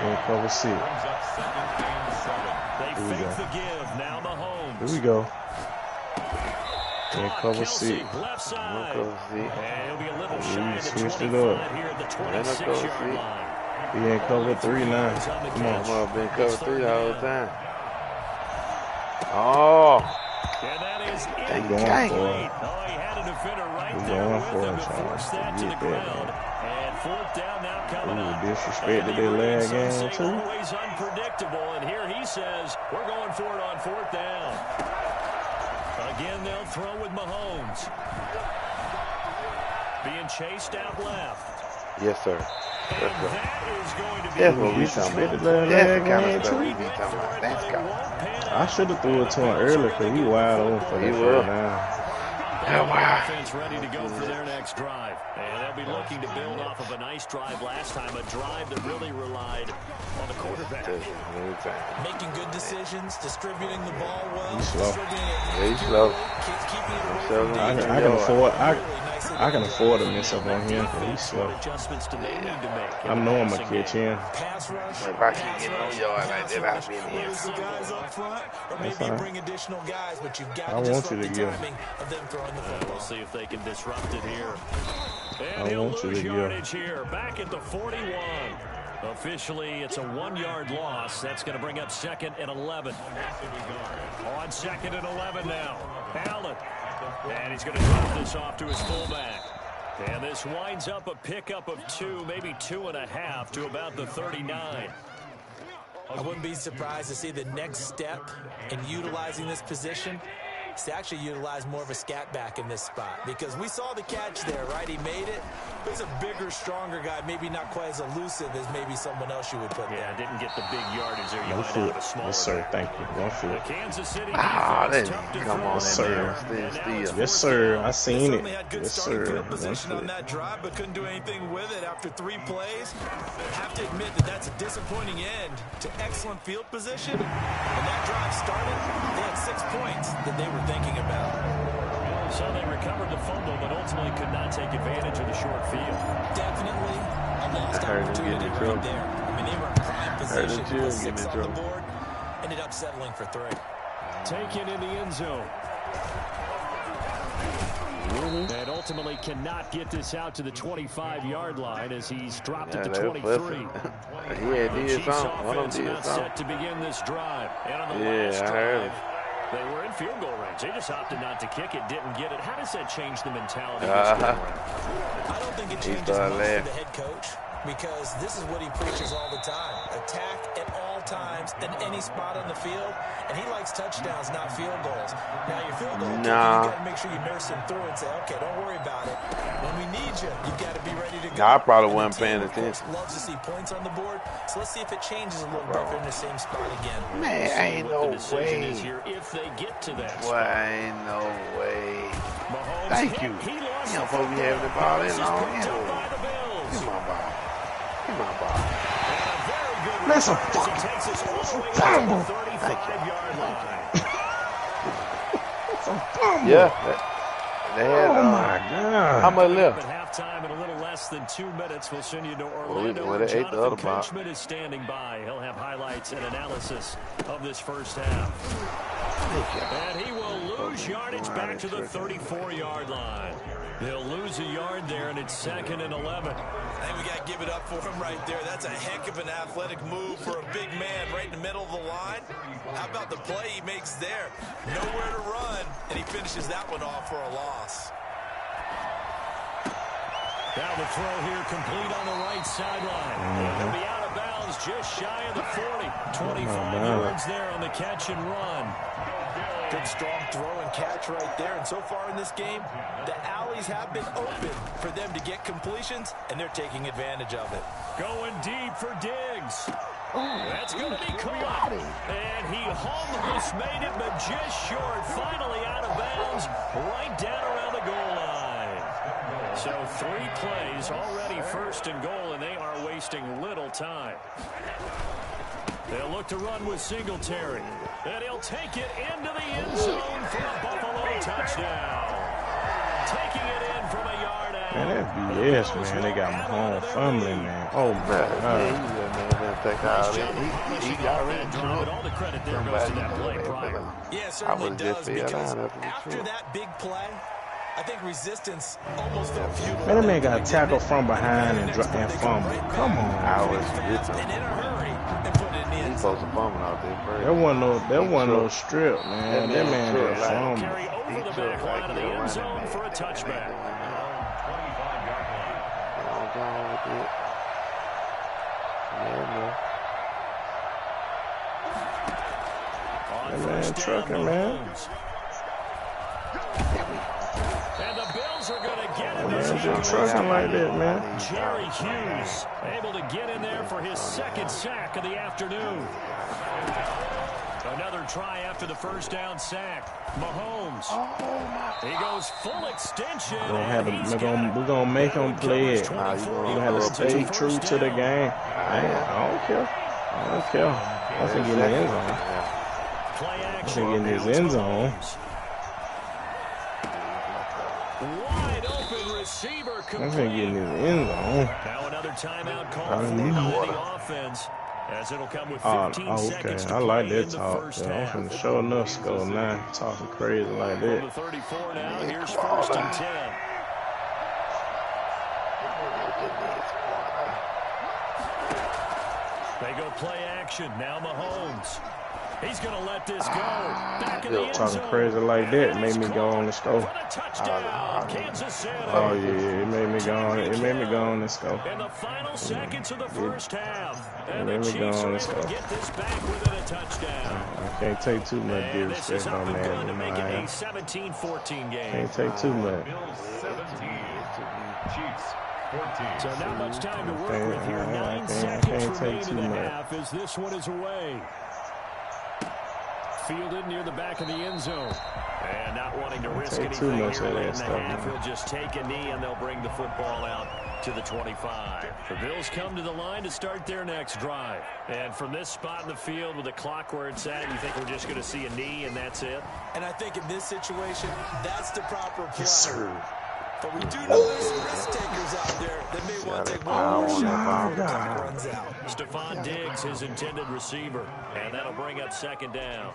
He in cover 6. They fake the give. Now Mahomes. Here we go. In cover 6. Left side. He switched it up. He ain't cover 3 now. Come on. I'm been cover 3 the whole time. Oh. He going for it. He going for it, Charles. Get that, man. And 4th down now coming up. Disrespected their last game, too. Always unpredictable, and here he says, we're going for it on 4th down. Again, they'll throw with Mahomes. Being chased out left. Yes, sir. That's going to be that's what we talking about. That's the kind of stuff we be talking about. That's kind of. I should have threw it to him earlier because he wide open for that first down. Offense ready to go for their next drive. And they'll be looking to build off of a nice drive last time, a drive that really relied on the quarterback. Making good decisions, distributing the ball well. He's slow. He's slow. I can afford. I can afford to miss up on him because he's slow. I know I'm gonna catch him. If I keep getting on yard like that, I'll be in here. That's fine. Bring additional guys, but you've got I to want you disrupt to the give. timing of them throwing the football. We'll see if they can disrupt it here. And I he'll want you lose to give. yardage here, back at the 41. Officially, it's a 1-yard loss. That's going to bring up 2nd and 11. On 2nd and 11 now. Allen. And he's going to drop this off to his fullback. And this winds up a pickup of 2, maybe 2.5 to about the 39. I wouldn't be surprised to see the next step in utilizing this position is to actually utilize more of a scat back in this spot, because we saw the catch there, right? He made it. He's a bigger, stronger guy, maybe not quite as elusive as maybe someone else you would put there. Yeah, didn't get the big yardage there. You One might foot. have a smaller. Yes, sir. Thank you. 1 The foot. Kansas City Ah, defense that tough to come throw. on, sir. steal. Yes, sir. I seen Certainly it. had good Yes, starting sir. field 1 position on foot. that drive, but couldn't do anything with it after 3 plays. Have to admit that that's a disappointing end to excellent field position. When that drive started, they had 6 points that they were thinking about. So they recovered the fumble, but ultimately could not take advantage of the short field. Definitely a lost I heard him opportunity getting in right trouble. there. I mean, they were in prime position. him too, With getting 6 in on the trouble. board, ended up settling for 3. Taken in the end zone. And ultimately cannot get this out to the 25-yard line as he's dropped it to 23. He had The did Chiefs something. One of offense them did not something. set to begin this drive. And on the Yeah, last I heard drive, him. they were in field goal range. They just opted not to kick it, didn't get it. How does that change the mentality? I don't think it changes much started for laughing. the head coach, because this is what he preaches all the time. Attack at all times in any spot on the field, and he likes touchdowns, not field goals. Now, your field goal kicker, you got to make sure you nurse him through and say, okay, don't worry about it. When we need you, you've got to be ready to go. Nah, I probably And the wasn't paying team, of course, attention. loves to see points on the board, so let's see if it changes a little bit if they're in the same spot again. Man, ain't What no the decision way. is here if they get to that Boy, spot. ain't no way. Mahomes Thank hit. you. He You lost don't supposed to be having the ball in This is long. picked up by the Bills. Give my ball. Give my ball. And a very good Let's return as he fucking takes us all the way to fumble. the 35-yard line. Yeah. They had, Oh my how God. much At left? halftime in a little less than 2 minutes, we'll send you to Orlando. well, where they ate the Jonathan other ball. Coachman is standing by. He'll have highlights and analysis of this first half. And he will lose yardage back to the 34-yard line. They'll lose a yard there, and it's 2nd and 11. I think we got to give it up for him right there. That's a heck of an athletic move for a big man right in the middle of the line. How about the play he makes there? Nowhere to run, and he finishes that one off for a loss. Now the throw here complete on the right sideline. He'll be out of bounds just shy of the 40. 25 yards there on the catch and run. Good strong throw and catch right there. And so far in this game, the alleys have been open for them to get completions, and they're taking advantage of it. Going deep for Diggs. That's going to be caught. And he almost made it, but just short. Finally out of bounds, right down around the goal line. So 3 plays already 1st and goal, and they are wasting little time. They'll look to run with Singletary. And he'll take it into the end zone for a Buffalo touchdown. Taking it in from a yard out. Man, that BS, man. They got Mahomes fumbling, man. Oh, my God. He already But all the credit there goes to that play prior. Yeah, it certainly would've just does, fell because down after the after throw. that big play, I think resistance almost felt futile. Man, that man got tackled from behind and fumbled. Come on. I was And in a hurry and put it in the end He's zone. supposed to fumble out there first. That wasn't no strip, man. That man tripped just like- fumbled. Carry over the back line of the end zone for a touchback. 25-yard line. That man trucking, man. And the Bills are going to get That him. man just trucking like that, man. Jerry Hughes able to get in there for his 2nd sack of the afternoon. Another try after the first down sack. Mahomes. He goes full extension. We're gonna make him play it. You're gonna have to stay true to the game. I don't care. I don't care. I think in the end zone. Play I action. think in his end zone. Wide open. open receiver I'm gonna get complete. in his end zone. Now another timeout call for the offense, as it'll come with 15 seconds to I like play that in the talk. first I'm half. finna show enough score now. Talking crazy like From that. the 34 now, here's 1st and 10. They go play action. Now Mahomes. He's going to let this go. Back in the end Talking zone. crazy like that made me go on the score. For the touchdown, Kansas City. Oh yeah, it made me go on. It made me go on the score. In the final seconds of the first half. It And made the me go Chiefs on are the able score. to get this back within a touchdown. I can't take too much And this is disrespect up on and good that. to make it a Man. 17-14 game. Can't take too much. Bills 17, Chiefs 14. So not much time to work with here. I 9 can't seconds take remain too in the much. half as this one is away. Fielded near the back of the end zone. And not wanting to risk Take too anything much here of late that in the stuff, half. man. He'll just take a knee and they'll bring the football out to the 25. The Bills come to the line to start their next drive. And from this spot in the field with the clock where it's at, you think we're just going to see a knee and that's it? And I think in this situation, that's the proper play. Yes, sir. But we do know there's some risk takers out there that may want to take one more shot before the clock runs out. Stephon Diggs, his intended receiver. And that'll bring up 2nd down.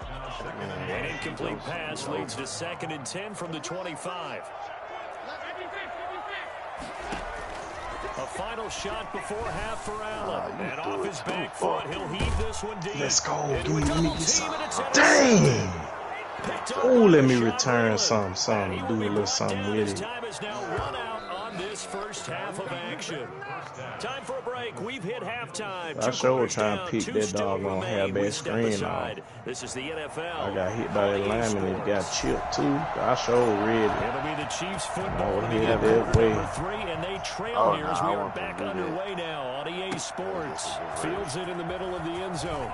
An incomplete pass leads to 2nd and 10 from the 25. A final shot before half for Allen. And off his back foot, he'll heave this one deep. Let's go. Into a Give me double some. team, and it's intercepted. Dang. Picked up Oh, by let me Rashawn return Leland. something. And he Do will a be little brought something down. with His it. time is now run out on this first half of action. Time for a break. We've hit halftime. I sure was trying to down, pick two that still doggone remain. half We that step screen aside. off. This is the NFL. I got hit by that lineman and got chipped too. I sure read it. It'll be the Chiefs football Oh, in the yeah, half that way. number 3, and they trail here as we are back underway now on EA Sports. Fields it in the middle of the end zone.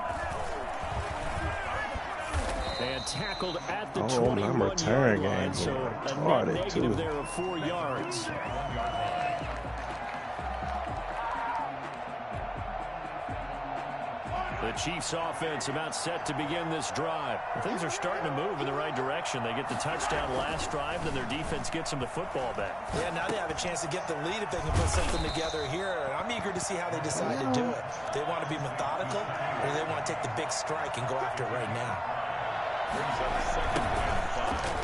And tackled at the 21-yard return line, game so a net retarded, negative too. there of 4 yards. The Chiefs offense about set to begin this drive. Things are starting to move in the right direction. They get the touchdown last drive, then their defense gets them the football back. Yeah, now they have a chance to get the lead if they can put something together here. And I'm eager to see how they decide to do it. They want to be methodical, or they want to take the big strike and go after it right now. Brings up 2nd and 5.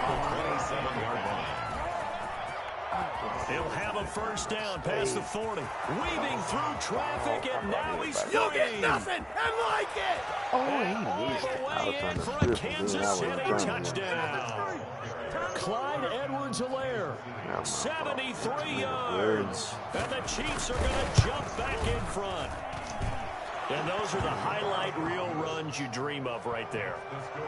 The 27-yard line. He'll have a first down past the 40. Weaving through traffic, and now he's free. You get nothing and like it. And all the way in for a Kansas City touchdown. Clyde Edwards-Helaire, 73 yards. And the Chiefs are going to jump back in front. And those are the highlight reel runs you dream of right there.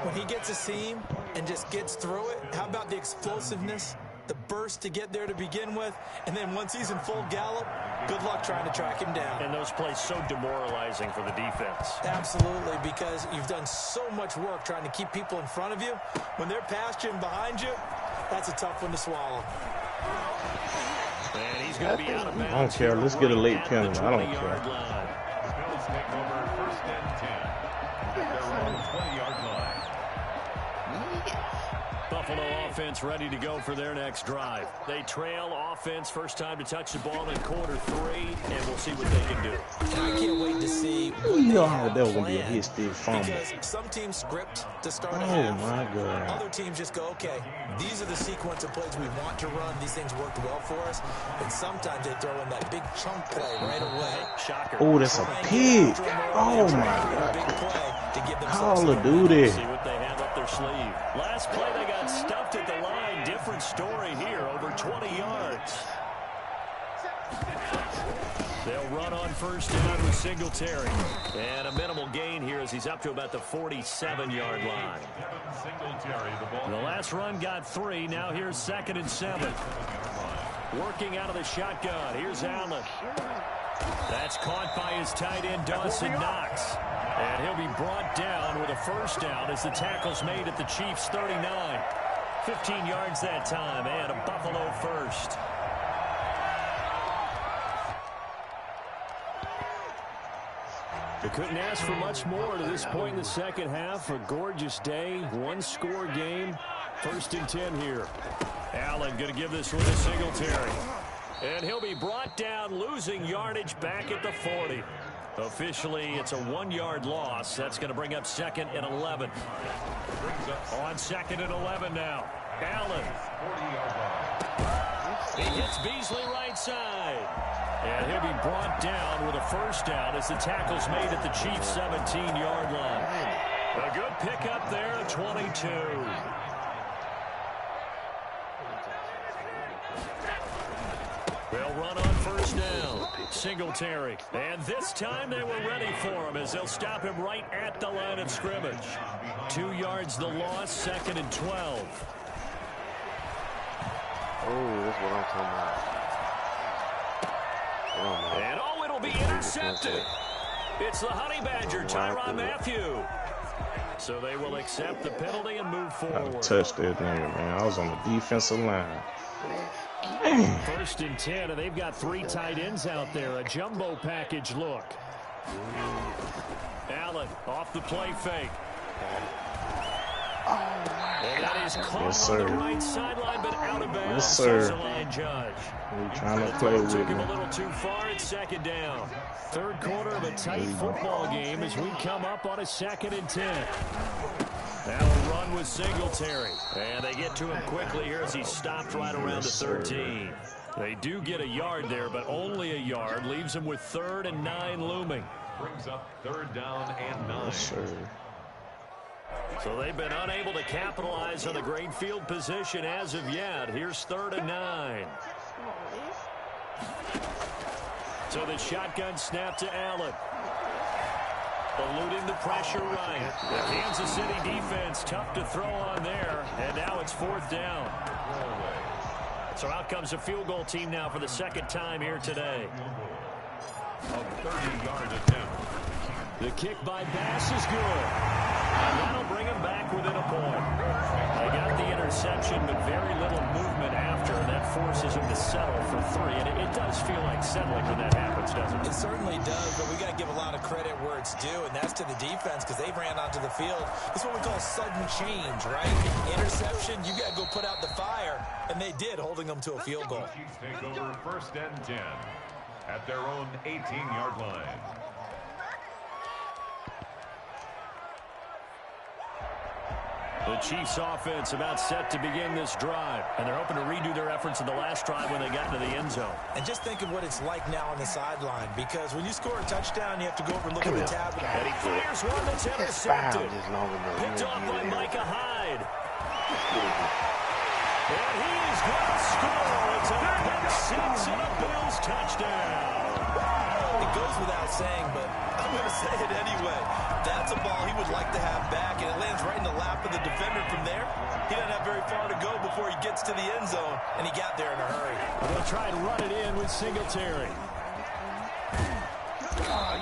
When he gets a seam and just gets through it, how about the explosiveness, the burst to get there to begin with, and then once he's in full gallop, good luck trying to track him down. And those plays so demoralizing for the defense. Absolutely, because you've done so much work trying to keep people in front of you. When they're past you and behind you, that's a tough one to swallow. And he's going to be out of bounds. I don't care. Let's get a late penalty. I don't care. Bills take over 1st and 10 at their own 20-yard line. Buffalo offense ready to go for their next drive. They trail offense, first time to touch the ball in Q3, and we'll see what they can do. And I can't wait to see what You they know have that was gonna be a planned, hit stick fumble. because some teams script to start a Oh half. my God. Other teams just go, okay, these are the sequence of plays we want to run. These things worked well for us. And sometimes they throw in that big chunk play right away. Shocker. Oh, that's a Try and get pig. after 'em Oh early, my try and get a God. big play to give themselves Call of some Duty. See what they have up their sleeve. Last play, they got stuffed at the line. Different story here, over 20 yards. They'll run on first down with Singletary. And a minimal gain here as he's up to about the 47-yard line. Singletary, the ball. The last run got 3. Now here's 2nd and 7. Working out of the shotgun. Here's Allen. That's caught by his tight end, Dawson Knox. And he'll be brought down with a first down as the tackle's made at the Chiefs' 39. 15 yards that time, and a Buffalo first. We couldn't ask for much more to this point in the second half. A gorgeous day, one-score game. 1st and 10 here. Allen Allen going to give this one to Singletary. And he'll be brought down, losing yardage back at the 40. Officially, it's a 1-yard loss. That's going to bring up 2nd and 11. On 2nd and 11 now. Allen. He hits Beasley right side. And he'll be brought down with a first down as the tackle's made at the Chiefs' 17-yard line. A good pickup there at 22. They'll run on first down. Singletary. And this time they were ready for him as they'll stop him right at the line of scrimmage. 2 yards the loss, 2nd and 12. Oh, that's what I'm talking about. And oh, it'll be intercepted. It's the Honey Badger, Tyrann Mathieu. So they will accept the penalty and move forward. I touched that nigga, man. I was on the defensive line. Dang. 1st and 10, and they've got 3 tight ends out there. A jumbo package look. Allen off the play fake. And that is caught on the right sideline, but out of bounds. Yes, sir. The line judge. We're trying to play with Took him him. a little too far at 2nd down. 3rd quarter of a tight football game as we come up on a 2nd and 10. That'll run with Singletary. And they get to him quickly here as he stopped right around the 13. They do get a yard there, but only a yard. Leaves him with 3rd and 9 looming. Brings up 3rd down and 9. Yes, sir. So they've been unable to capitalize on the great field position as of yet. Here's 3rd and 9. So the shotgun snap to Allen. Eluding the pressure right. The Kansas City defense tough to throw on there. And now it's 4th down. So out comes a field goal team now for the 2nd time here today. A 30-yard attempt. The kick by Bass is good. And that'll bring him back within a point. They got the interception, but very little movement after, and that forces him to settle for 3. And it does feel like settling when that happens, doesn't it? It certainly does, but we got to give a lot of credit where it's due, and that's to the defense because they ran onto the field. It's what we call sudden change, right? Interception, you got to go put out the fire, and they did, holding them to a field goal. The Chiefs take over 1st and 10 at their own 18-yard line. The Chiefs offense about set to begin this drive. And they're hoping to redo their efforts in the last drive when they got into the end zone. And just think of what it's like now on the sideline, because when you score a touchdown, you have to go over and look at the tablet. And he fires one that's intercepted. Picked off by Micah Hyde. And he is going to score. It's a pick 6 and a Bills touchdown. It goes without saying, but I'm going to say it anyway. That's a ball he would like to have back, and it lands right in the lap of the defender from there. He doesn't have very far to go before he gets to the end zone, and he got there in a hurry. They'll try to run it in with Singletary.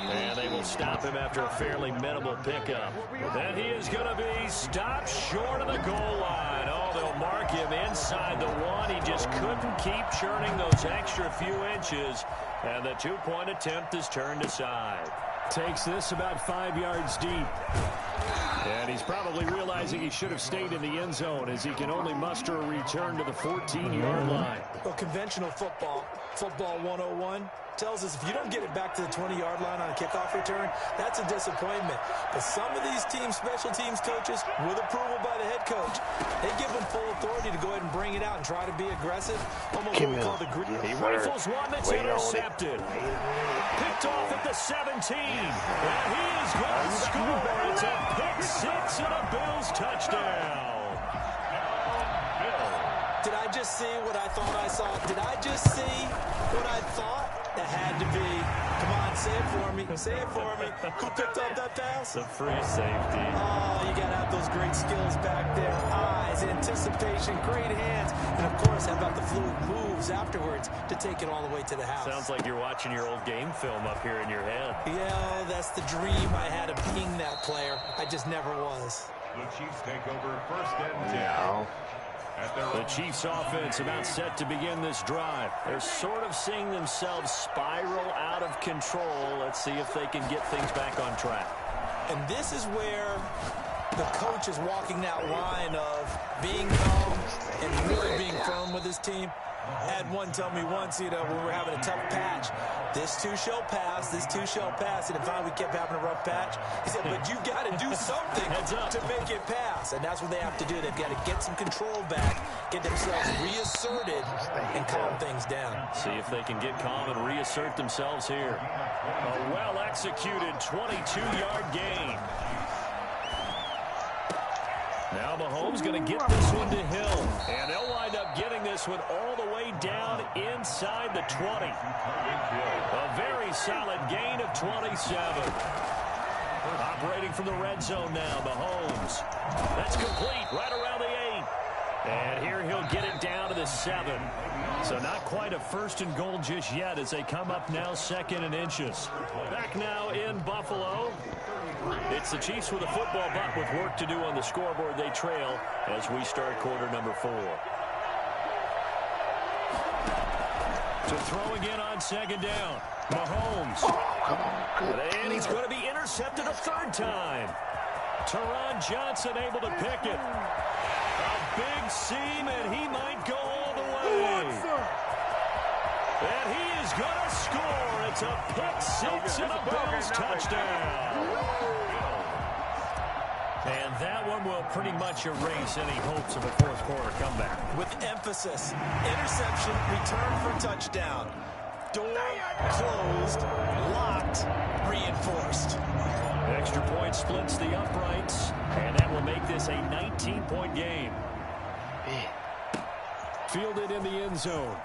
And they will stop him after a fairly minimal pickup. Then he is going to be stopped short of the goal line. Oh, they'll mark him inside the 1. He just couldn't keep churning those extra few inches. And the 2-point attempt is turned aside. Takes this about 5 yards deep. And he's probably realizing he should have stayed in the end zone as he can only muster a return to the 14-yard line. Well, conventional football 101, tells us if you don't get it back to the 20-yard line on a kickoff return, that's a disappointment. But some of these special teams coaches, with approval by the head coach, they give them full authority to go ahead and bring it out and try to be aggressive. Almost what we call the green. He rifles one that's intercepted. Picked off at the 17. And he is going to score. It's a pick 6 and a Bills touchdown. Did I just see what I thought I saw? Did I just see what I thought? That had to be. Come on, say it for me. Say it for me. Who picked up that pass? The free safety. Oh, you got to have those great skills back there. Eyes, anticipation, great hands. And, of course, how about the fluid moves afterwards to take it all the way to the house? Sounds like you're watching your old game film up here in your head. Yeah, that's the dream I had of being that player. I just never was. The Chiefs take over 1st and 10. The Chiefs offense about set to begin this drive. They're sort of seeing themselves spiral out of control. Let's see if they can get things back on track. And this is where the coach is walking that line of being calm and really being firm with his this team. I had one tell me once, when we're having a tough patch, this too shall pass, this too shall pass. And finally we kept having a rough patch. He said, but you've got to do something to make it pass. And that's what they have to do. They've got to get some control back, get themselves reasserted, and calm things down. See if they can get calm and reassert themselves here. A well-executed 22-yard gain. Now Mahomes going to get this one to Hill. And they'll wind up getting this one all the way down inside the 20. A very solid gain of 27. Operating from the red zone now, Mahomes. That's complete right around the 8. And here he'll get it down to the 7. So not quite a first and goal just yet as they come up now 2nd and inches. Back now in Buffalo. It's the Chiefs with a football, but with work to do on the scoreboard, they trail as we start quarter number 4. To throw again on 2nd down. Mahomes. And he's going to be intercepted a 3rd time. Teron Johnson able to pick it. A big seam, and he might go all the way. And he is going to score. It's a pick 6 and a Bills touchdown. And that one will pretty much erase any hopes of a 4th quarter comeback. With emphasis, interception, return for touchdown. Door closed, locked, reinforced. Extra point splits the uprights, and that will make this a 19-point game. Fielded in the end zone.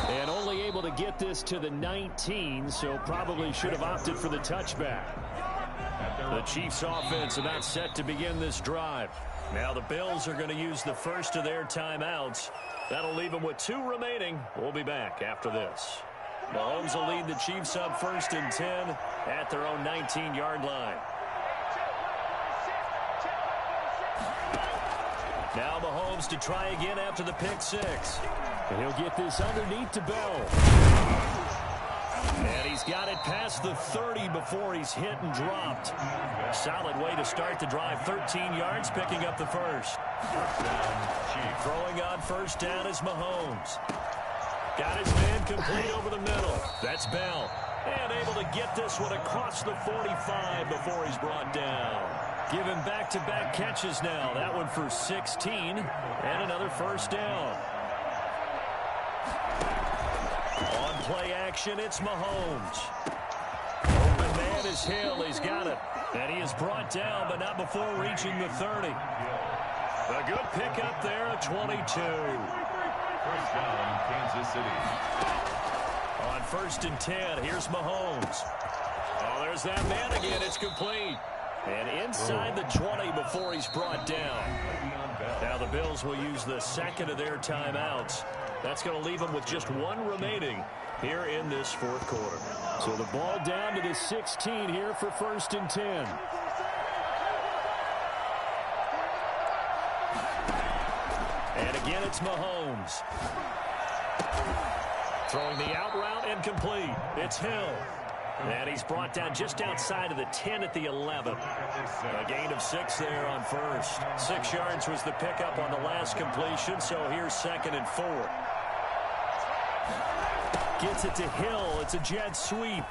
And only able to get this to the 19, so probably should have opted for the touchback. The Chiefs offense about set to begin this drive. Now the Bills are going to use the first of their timeouts. That'll leave them with 2 remaining. We'll be back after this. Mahomes will lead the Chiefs up 1st and 10 at their own 19-yard line. Now Mahomes to try again after the pick 6. And he'll get this underneath to Bell. And he's got it past the 30 before he's hit and dropped. Solid way to start the drive. 13 yards, picking up the first. Throwing on 1st down is Mahomes. Got his man complete over the middle. That's Bell. And able to get this one across the 45 before he's brought down. Given back-to-back catches now. That one for 16 and another 1st down. On play action, it's Mahomes. Open man is Hill. He's got it. And he is brought down, but not before reaching the 30. A good pickup there at 22. 1st down, Kansas City. On 1st and 10, here's Mahomes. Oh, there's that man again. It's complete. And inside the 20 before he's brought down. Now the Bills will use the 2nd of their timeouts. That's going to leave them with just 1 remaining here in this 4th quarter. So the ball down to the 16 here for 1st and 10. And again, it's Mahomes. Throwing the out route and complete. It's Hill. And he's brought down just outside of the 10 at the 11. A gain of 6 there on 1st. 6 yards was the pickup on the last completion, so here's 2nd and 4. Gets it to Hill. It's a jet sweep.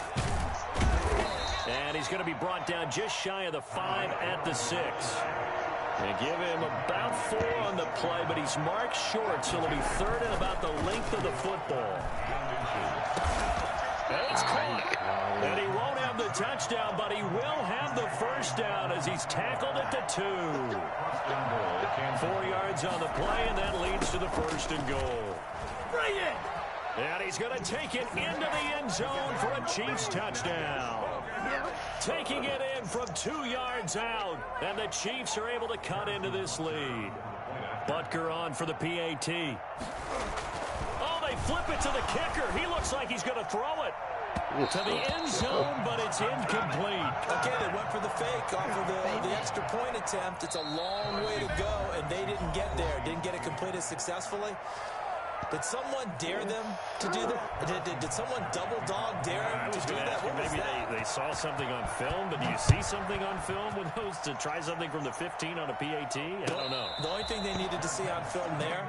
And he's going to be brought down just shy of the 5 at the 6. They give him about 4 on the play, but he's marked short, so it'll be 3rd and about the length of the football. And it's caught. And he won't have the touchdown, but he will have the 1st down as he's tackled at the 2. 4 yards on the play, and that leads to the 1st and goal. Bring it! And he's going to take it into the end zone for a Chiefs touchdown. Taking it in from 2 yards out, and the Chiefs are able to cut into this lead. Butker on for the PAT. Oh, they flip it to the kicker. He looks like he's going to throw it to the end zone, but it's incomplete. Okay, they went for the fake off of the extra point attempt. It's a long way to go, and they didn't get there. Didn't get it completed successfully. Did someone dare them to do that? Did someone double dog dare them to do that? Maybe they saw something on film, but do you see something on film with those to try something from the 15 on a PAT? I don't know. The only thing they needed to see on film there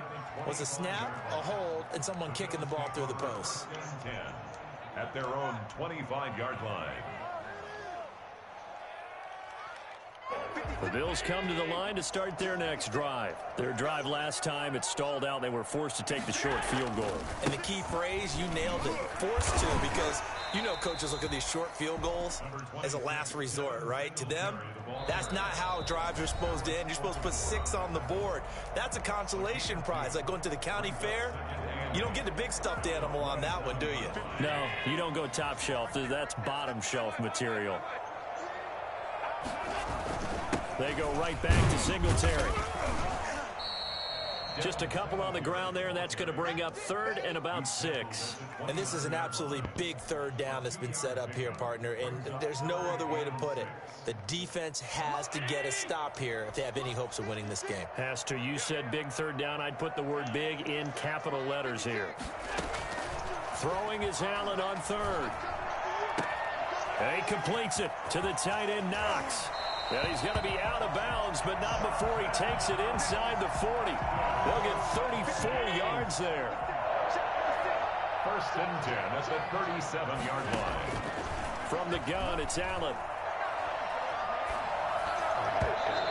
was a snap, a hold, and someone kicking the ball through the post. 10 at their own 25-yard line. The Bills come to the line to start their next drive. Their drive last time, it stalled out. They were forced to take the short field goal. And the key phrase, you nailed it, forced to, because you know coaches look at these short field goals as a last resort, right? To them, that's not how drives are supposed to end. You're supposed to put 6 on the board. That's a consolation prize, like going to the county fair. You don't get the big stuffed animal on that one, do you? No, you don't go top shelf. That's bottom shelf material. They go right back to Singletary. Just a couple on the ground there, and that's going to bring up 3rd and about 6. And this is an absolutely big 3rd down that's been set up here, partner, and there's no other way to put it. The defense has to get a stop here if they have any hopes of winning this game. Has to. You said big 3rd down. I'd put the word big in capital letters here. Throwing is Allen on 3rd. And he completes it to the tight end, Knox. And he's going to be out of bounds, but not before he takes it inside the 40. They'll get 34 yards there. 1st and 10 at the 37-yard line. From the gun, it's Allen.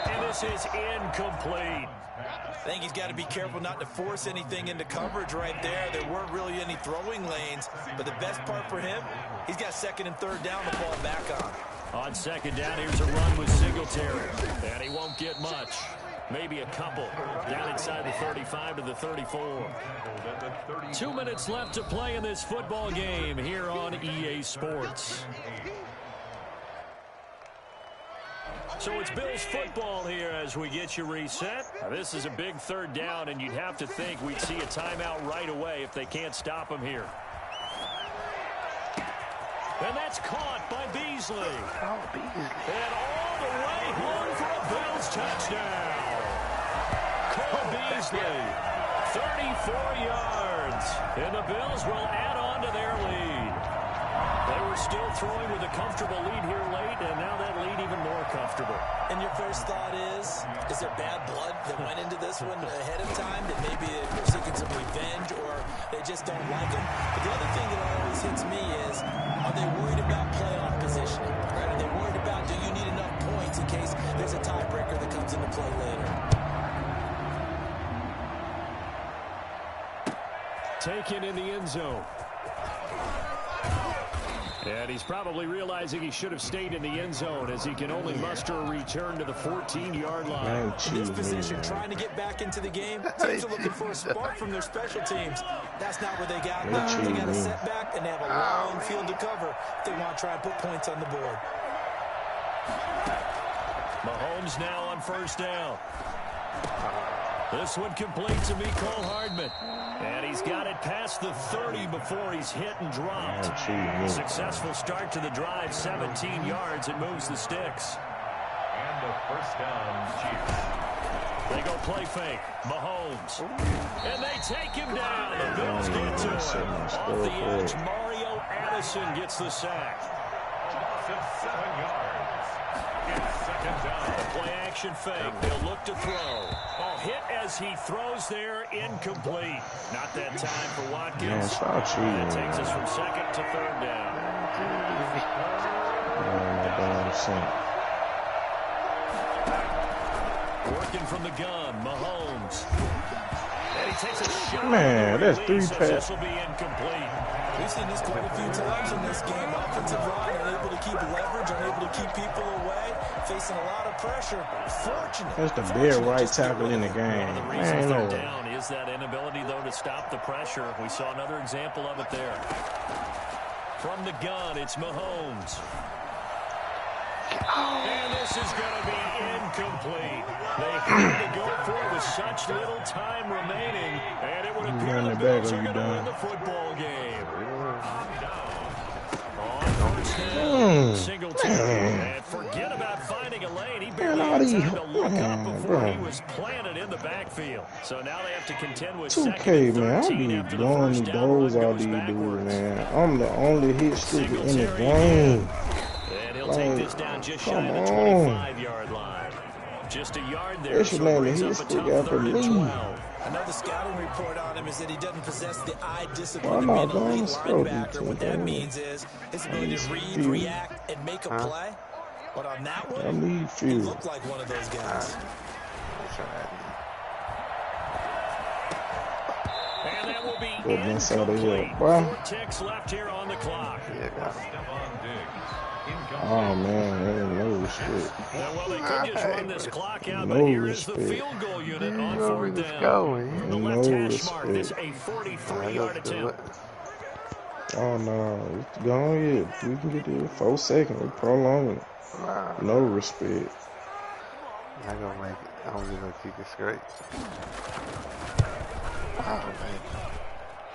And this is incomplete. I think he's got to be careful not to force anything into coverage right there. There weren't really any throwing lanes, but the best part for him, he's got 2nd and 3rd down to fall back on. On 2nd down, here's a run with Singletary. And he won't get much. Maybe a couple. Down inside the 35 to the 34. 2 minutes left to play in this football game here on EA Sports. So it's Bills football here as we get you reset. This is a big 3rd down, and you'd have to think we'd see a timeout right away if they can't stop him here. And that's caught by Beasley. Oh, Beasley. And all the way home for a Bills touchdown. Cole Beasley, 34 yards. And the Bills will add on to their lead. They were still throwing with a comfortable lead here late, and now that lead even more comfortable. And your first thought is there bad blood that went into this one ahead of time, that maybe they're seeking some revenge or they just don't like him? But the other thing that always hits me is, are they worried about playoff positioning? Right? Are they worried about, do you need enough points in case there's a tiebreaker that comes into play later? Taken in the end zone. And he's probably realizing he should have stayed in the end zone as he can only muster a return to the 14-yard line. In this position, trying to get back into the game, teams are looking for a spark from their special teams. That's not where they got. They got a setback, and they have a long field to cover if they want to try and put points on the board. Mahomes now on 1st down. This one complete to Mecole Hardman. And he's got it past the 30 before he's hit and dropped. Successful start to the drive, 17 yards. It moves the sticks. And a 1st down, Chiefs. They go play fake. Mahomes. And they take him down. The Bills get to him. Off the edge, Mario Addison gets the sack. Loss of 7 yards. It's 2nd down. The play action fake. They'll look to throw. Oh, hit as he throws there, incomplete. Not that time for Watkins. That takes us from 2nd to 3rd down. Working from the gun, Mahomes. And he takes a shot. Man, that's 3 passes. This will be incomplete. We've seen this quite a few times in this game. Offensive line unable to keep leverage, unable to keep people away, facing a lot of pressure. Fortunate. That's the bare right tackle in the game. One of the reasons they're down is that inability, though, to stop the pressure. We saw another example of it there. From the gun, it's Mahomes. And this is going to be incomplete. They had to go for it with such little time remaining, and it would appear the Bills are going to win the football game. On 1st down, Singletary. And forget about finding a lane. He barely had time to look up before he was planted in the backfield. So now they have to contend with 2K, man. I be blowing the doors out these dudes, man. I'm the only hit streaker in the game. And he'll take this down just shy of the 25-yard line. Just a yard there. That's your name, and he up still a got for third and me. 12. Another scouting report on him is that he doesn't possess the eye Why discipline to be not an going elite to scope linebacker. What that means is his ability to read, react, and make a play. But on that one, he looked like one of those guys. And that will be incomplete. 4 ticks left here on the clock. Oh man, no respect. Well, they could just run this clock out, but here is the field goal unit on 4th down. The left hash mark is a 43-yard attempt. Oh no, it's gone yet. We can get there 4 seconds. We're prolonging it. No respect. I'm gonna make it. I'm gonna kick it straight. Oh man.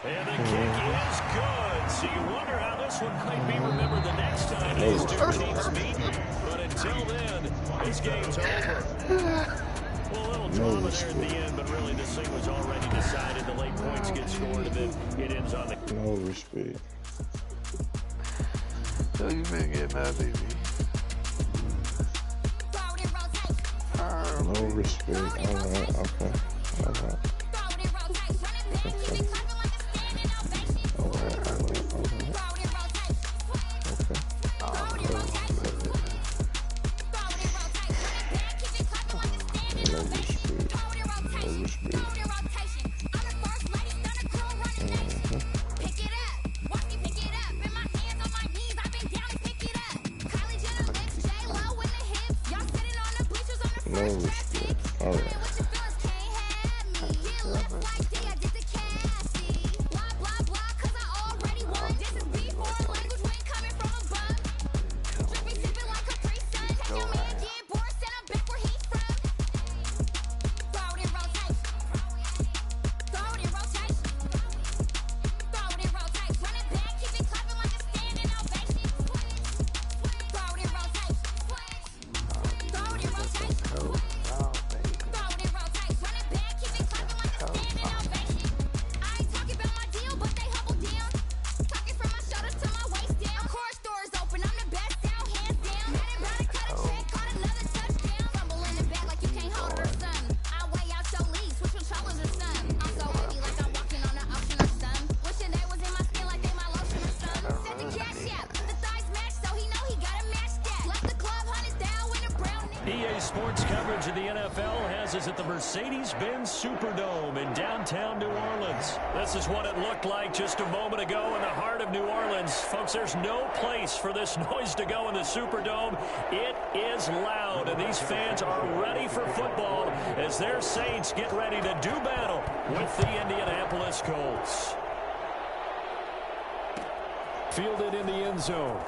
And the kick is good. So you wonder how this one might be remembered the next time these two teams meet. But until then, this game's over. Well, a little drama there at the end, but really this thing was already decided. The late points get scored, and then it ends on the... No respect. So you been getting that, baby? No respect. Alright, okay. Alright. No respect. All right. EA Sports coverage of the NFL has us at the Mercedes-Benz Superdome in downtown New Orleans. This is what it looked like just a moment ago in the heart of New Orleans. Folks, there's no place for this noise to go in the Superdome. It is loud, and these fans are ready for football as their Saints get ready to do battle with the Indianapolis Colts. Fielded in the end zone.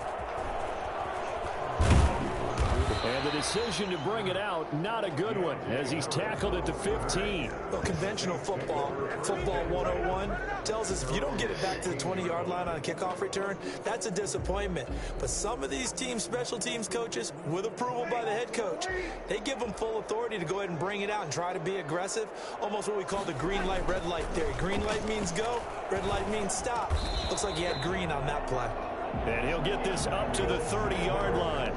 And the decision to bring it out, not a good one, as he's tackled at the 15. Well, conventional football 101, tells us if you don't get it back to the 20-yard line on a kickoff return, that's a disappointment. But some of these team special teams coaches, with approval by the head coach, they give them full authority to go ahead and bring it out and try to be aggressive, almost what we call the green light, red light theory. Green light means go, red light means stop. Looks like he had green on that play. And he'll get this up to the 30-yard line.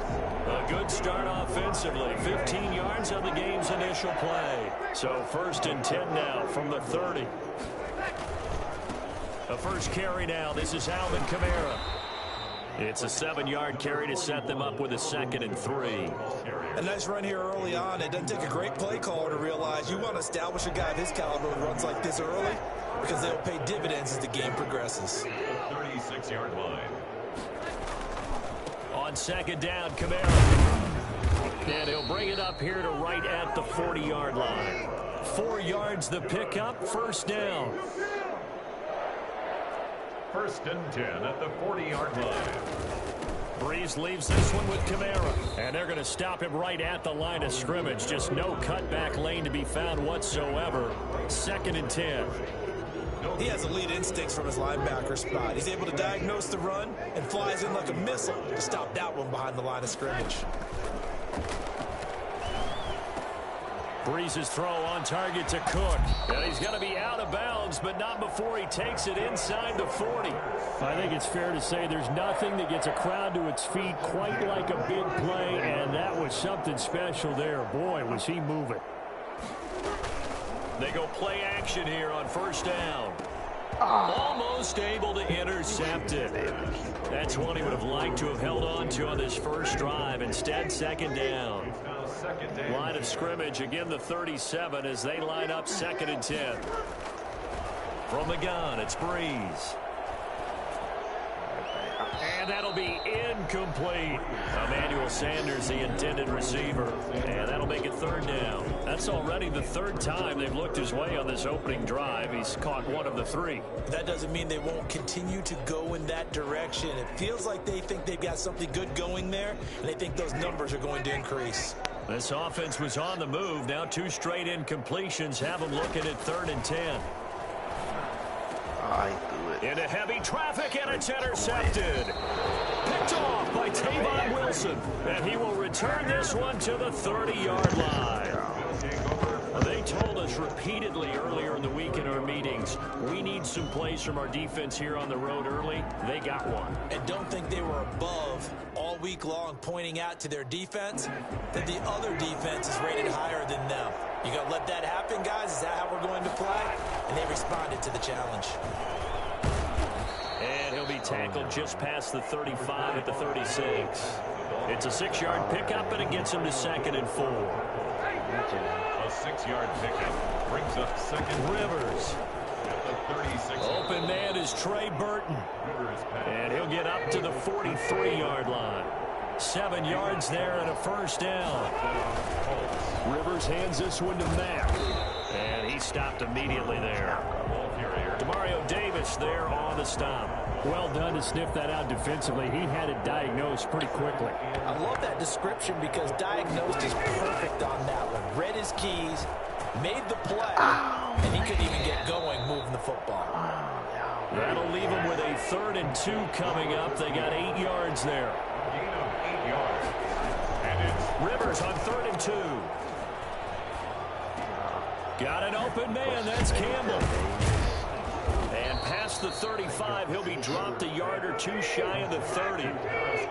A good start offensively. 15 yards on the game's initial play. So 1st and 10 now from the 30. The first carry now. This is Alvin Kamara. It's a 7-yard carry to set them up with a 2nd and 3. A nice run here early on. It doesn't take a great play caller to realize you want to establish a guy of his caliber who runs like this early because they'll pay dividends as the game progresses. 36-yard line. On 2nd down, Kamara. And he'll bring it up here to right at the 40-yard line. 4 yards the pickup, 1st down. 1st and 10 at the 40-yard line. Breeze leaves this one with Kamara. And they're going to stop him right at the line of scrimmage. Just no cutback lane to be found whatsoever. 2nd and 10. He has elite instincts from his linebacker spot. He's able to diagnose the run and flies in like a missile to stop that one behind the line of scrimmage. Breeze's throw on target to Cook. And he's going to be out of bounds moves, but not before he takes it inside the 40. I think it's fair to say there's nothing that gets a crowd to its feet quite like a big play, and that was something special there. Boy, was he moving. They go play action here on first down. Almost able to intercept it. That's one he would have liked to have held on to on this first drive. Instead, second down. Line of scrimmage, again the 37 as they line up 2nd and 10. From the gun, it's Breeze. And that'll be incomplete. Emmanuel Sanders, the intended receiver. And that'll make it 3rd down. That's already the 3rd time they've looked his way on this opening drive. He's caught 1 of the 3. That doesn't mean they won't continue to go in that direction. It feels like they think they've got something good going there, and they think those numbers are going to increase. This offense was on the move. Now 2 straight incompletions have them looking at 3rd and 10. Into heavy traffic, and it's intercepted. Picked off by Tavon Wilson. And he will return this one to the 30-yard line. They told us repeatedly earlier in the week in our meetings, we need some plays from our defense here on the road early. They got one. And don't think they were above all week long pointing out to their defense that the other defense is rated higher than them. You got to let that happen, guys? Is that how we're going to play? And they responded to the challenge. And he'll be tackled just past the 35 at the 36. It's a 6-yard pickup, and it gets him to 2nd and 4. A 6-yard pickup brings up 2nd. Rivers. At the 36. Open man is Trey Burton. And he'll get up to the 43-yard line. 7 yards there and a 1st down. Rivers hands this one to Matt. And he stopped immediately there. Demario Davis there on the stop. Well done to sniff that out defensively. He had it diagnosed pretty quickly. I love that description because diagnosed is perfect on that one. Read his keys, made the play, and he couldn't even get going moving the football. That'll leave him with a 3rd and 2 coming up. They got 8 yards there. Gain of 8 yards. And it's Rivers on 3rd and 2. Got an open man. That's Campbell. And past the 35, he'll be dropped a yard or 2 shy of the 30.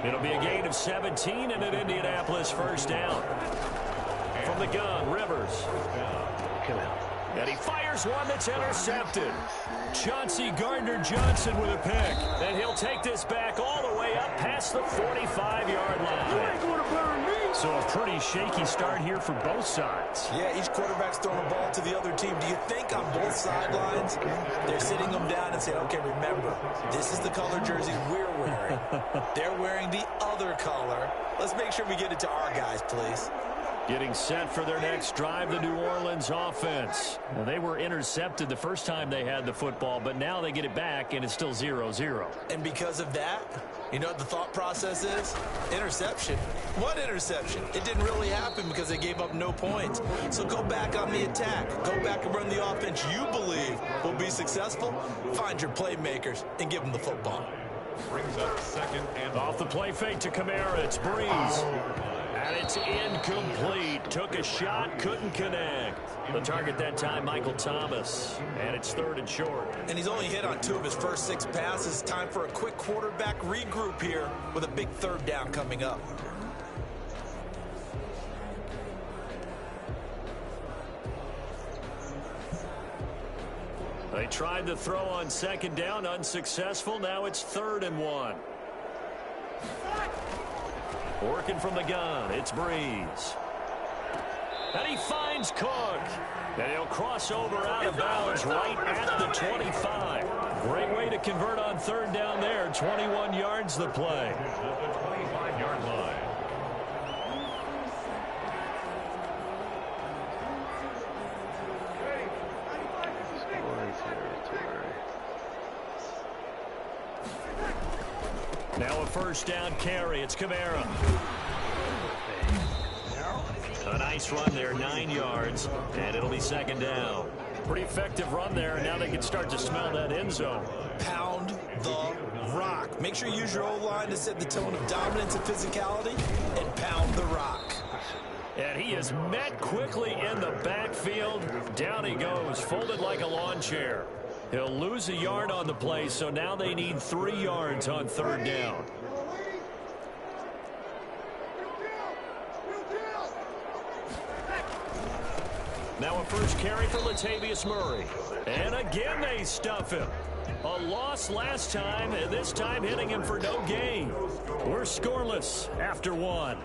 It'll be a gain of 17 and an Indianapolis 1st down. From the gun, Rivers. And he fires one that's intercepted. Chauncey Gardner-Johnson with a pick. And he'll take this back all the way up past the 45-yard line. So a pretty shaky start here for both sides. Yeah, each quarterback's throwing a ball to the other team. Do you think on both sidelines they're sitting them down and saying, okay, remember, this is the color jerseys we're wearing. They're wearing the other color. Let's make sure we get it to our guys, please. Getting set for their next drive, the New Orleans offense. Now, they were intercepted the first time they had the football, but now they get it back, and it's still 0-0. And because of that, you know what the thought process is? Interception. What interception? It didn't really happen because they gave up no points. So go back on the attack. Go back and run the offense you believe will be successful. Find your playmakers and give them the football. brings up 2nd and off the play fake to Kamara. It's Breeze. And it's incomplete. Took a shot, couldn't connect. The target that time, Michael Thomas. And it's 3rd and short. And he's only hit on 2 of his first 6 passes. Time for a quick quarterback regroup here with a big 3rd down coming up. They tried to throw on 2nd down, unsuccessful. Now it's 3rd and 1. Working from the gun, it's Breeze. And he finds Cook. And he'll cross over out of bounds right at the 25. Great way to convert on 3rd down there. 21 yards the play. at the 25-yard line. Now a 1st down carry. It's Kamara. A nice run there, 9 yards, and it'll be 2nd down. Pretty effective run there, and now they can start to smell that end zone. Pound the rock. Make sure you use your O-line to set the tone of dominance and physicality, and pound the rock. And he is met quickly in the backfield. Down he goes, folded like a lawn chair. He'll lose a yard on the play, so now they need 3 yards on 3rd down. Now a first carry for Latavius Murray. And again they stuff him. A loss last time, and this time hitting him for no gain. We're scoreless after 1.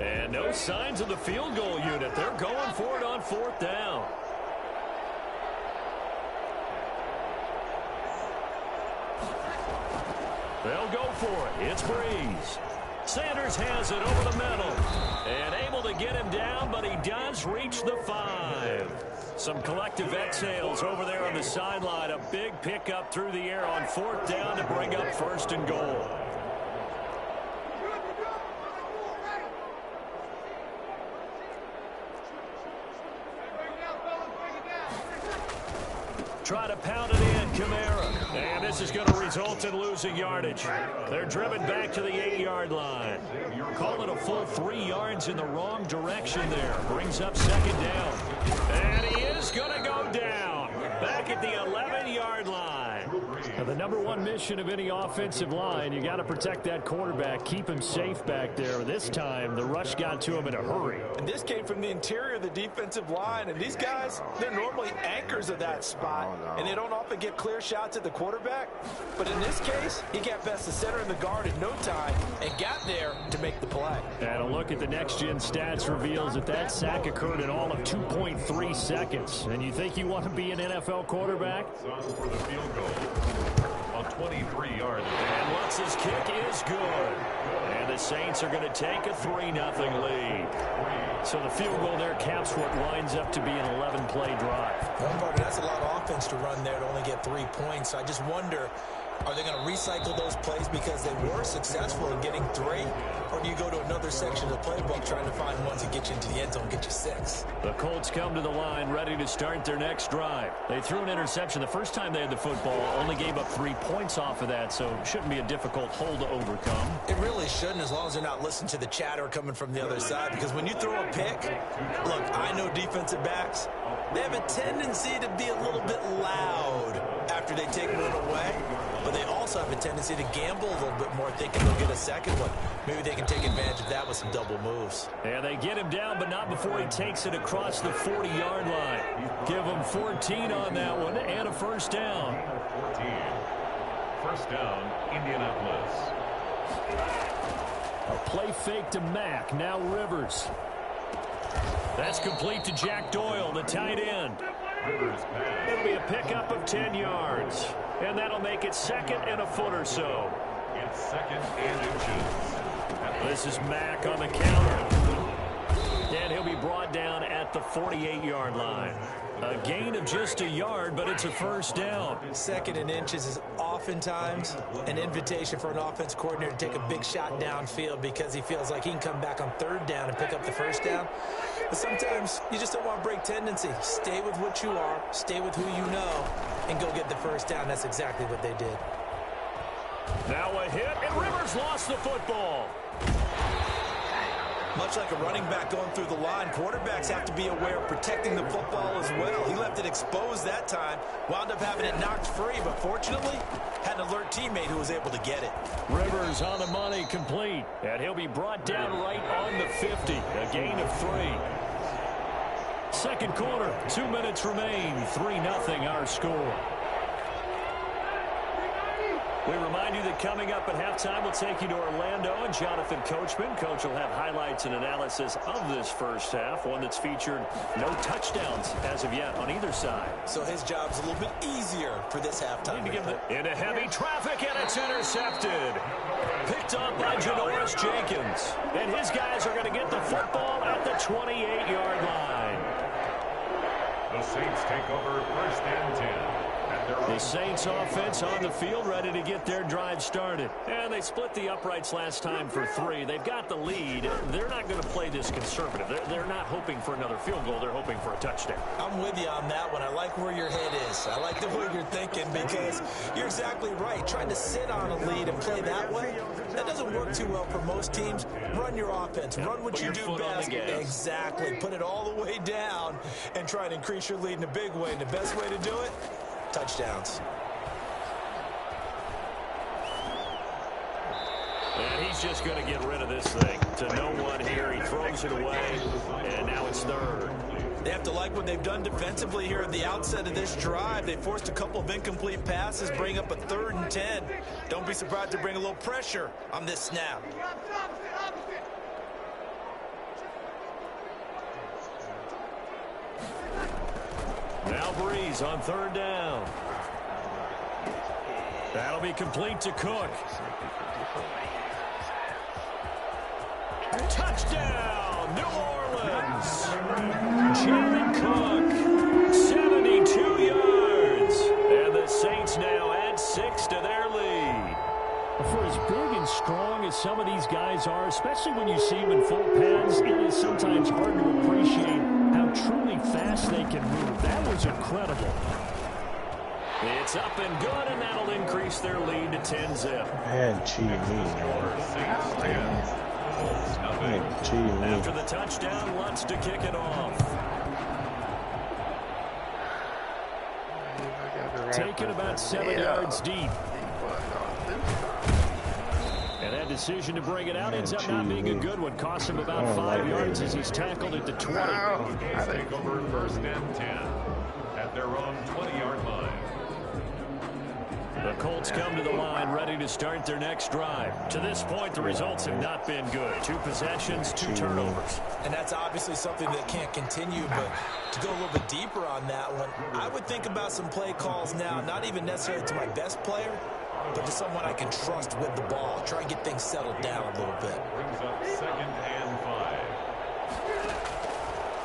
And no signs of the field goal unit. They're going for it on 4th down. They'll go for it. It's Breeze. Sanders has it over the middle. And able to get him down, but he does reach the 5. Some collective exhales over there on the sideline. A big pickup through the air on 4th down to bring up 1st and goal. Try to pound it in, Kamara. And this is going to result in losing yardage. They're driven back to the 8-yard line. Call it a full 3 yards in the wrong direction there. Brings up 2nd down. And he is going to go down. Back at the 11-yard line. Now, the #1 mission of any offensive line, you got to protect that quarterback, keep him safe back there. This time, the rush got to him in a hurry. And this came from the interior of the defensive line. And these guys, they're normally anchors of that spot. And they don't often get clear shots at the quarterback. But in this case, he got past the center and the guard in no time and got there to make the play. And a look at the Next Gen stats reveals that sack occurred in all of 2.3 seconds. And you think you want to be an NFL quarterback? For the field goal on 23 yards. And Lutz's kick is good. And the Saints are going to take a 3-0 lead. So the field goal there caps what winds up to be an 11-play drive. That's a lot of offense to run there to only get 3 points. I just wonder, are they going to recycle those plays because they were successful in getting 3? Or do you go to another section of the playbook trying to find ones that get you into the end zone, get you 6? The Colts come to the line ready to start their next drive. They threw an interception the first time they had the football, only gave up 3 points off of that, so it shouldn't be a difficult hole to overcome. It really shouldn't, as long as they're not listening to the chatter coming from the other side, because when you throw a pick, look, I know defensive backs, they have a tendency to be a little bit loud after they take one away, but they also have a tendency to gamble a little bit more, thinking they'll get a second one. Maybe they can take advantage of that with some double moves. And they get him down, but not before he takes it across the 40-yard line. Give him 14 on that one and a 1st down. 14. 1st down, Indianapolis. A play fake to Mack. Now Rivers. That's complete to Jack Doyle, the tight end. It'll be a pickup of 10 yards. And that'll make it 2nd and a foot or so. It's 2nd and inches. This is Mack on the counter. And he'll be brought down at the 48-yard line. A gain of just a yard, but it's a 1st down. 2nd and inches is oftentimes an invitation for an offense coordinator to take a big shot downfield because he feels like he can come back on 3rd down and pick up the 1st down. But sometimes you just don't want to break tendency. Stay with what you are, stay with who you know, and go get the 1st down. That's exactly what they did. Now a hit, and Rivers lost the football. Much like a running back going through the line, quarterbacks have to be aware of protecting the football as well. He left it exposed that time, wound up having it knocked free, but fortunately, had an alert teammate who was able to get it. Rivers on the money, complete. And he'll be brought down right on the 50, a gain of 3. 2nd quarter, 2 minutes remain, 3-0 our score. We remind you that coming up at halftime, we'll take you to Orlando and Jonathan Coachman. Coach will have highlights and analysis of this 1st half, one that's featured no touchdowns as of yet on either side. So his job's a little bit easier for this halftime. Into heavy traffic, and it's intercepted. Picked up by Janoris Jenkins. And his guys are going to get the football at the 28-yard line. The Saints take over 1st and 10 at The Saints offense on the field, ready to get their drive started. And they split the uprights last time for 3. They've got the lead. They're not going to play this conservative. They're not hoping for another field goal. They're hoping for a touchdown. I'm with you on that one. I like where your head is. I like the way you're thinking because you're exactly right. Trying to sit on a lead and play that way, that doesn't work too well for most teams. Run your offense. Run what you do best. Exactly. Put it all the way down and try and increase your lead in a big way. And the best way to do it, touchdowns. And he's just going to get rid of this thing to no one here. He throws it away, and now it's 3rd. They have to like what they've done defensively here at the outset of this drive. They forced a couple of incomplete passes, bring up a 3rd and 10. Don't be surprised to bring a little pressure on this snap. Now Breeze on 3rd down. That'll be complete to Cook. Touchdown, New Orleans. Jared Cook, 72 yards. And the Saints now add 6 to their lead. For as big and strong as some of these guys are, especially when you see them in full pads, it is sometimes hard to appreciate how truly fast they can move. That was incredible. It's up and good, and that'll increase their lead to 10-zip. Man, cheating me. After the touchdown, Lutz to kick it off. Taken about 7 yards deep. And that decision to bring it out ends up not being a good one. Cost him about 5 yards as he's tackled at the 20. Take over 1st and 10 at their own 20-yard line. The Colts come to the line ready to start their next drive. To this point, the results have not been good. 2 possessions, 2 turnovers. And that's obviously something that can't continue, but to go a little bit deeper on that one, I would think about some play calls now, not even necessarily to my best player, but to someone I can trust with the ball. Try and get things settled down a little bit. Brings up 2nd and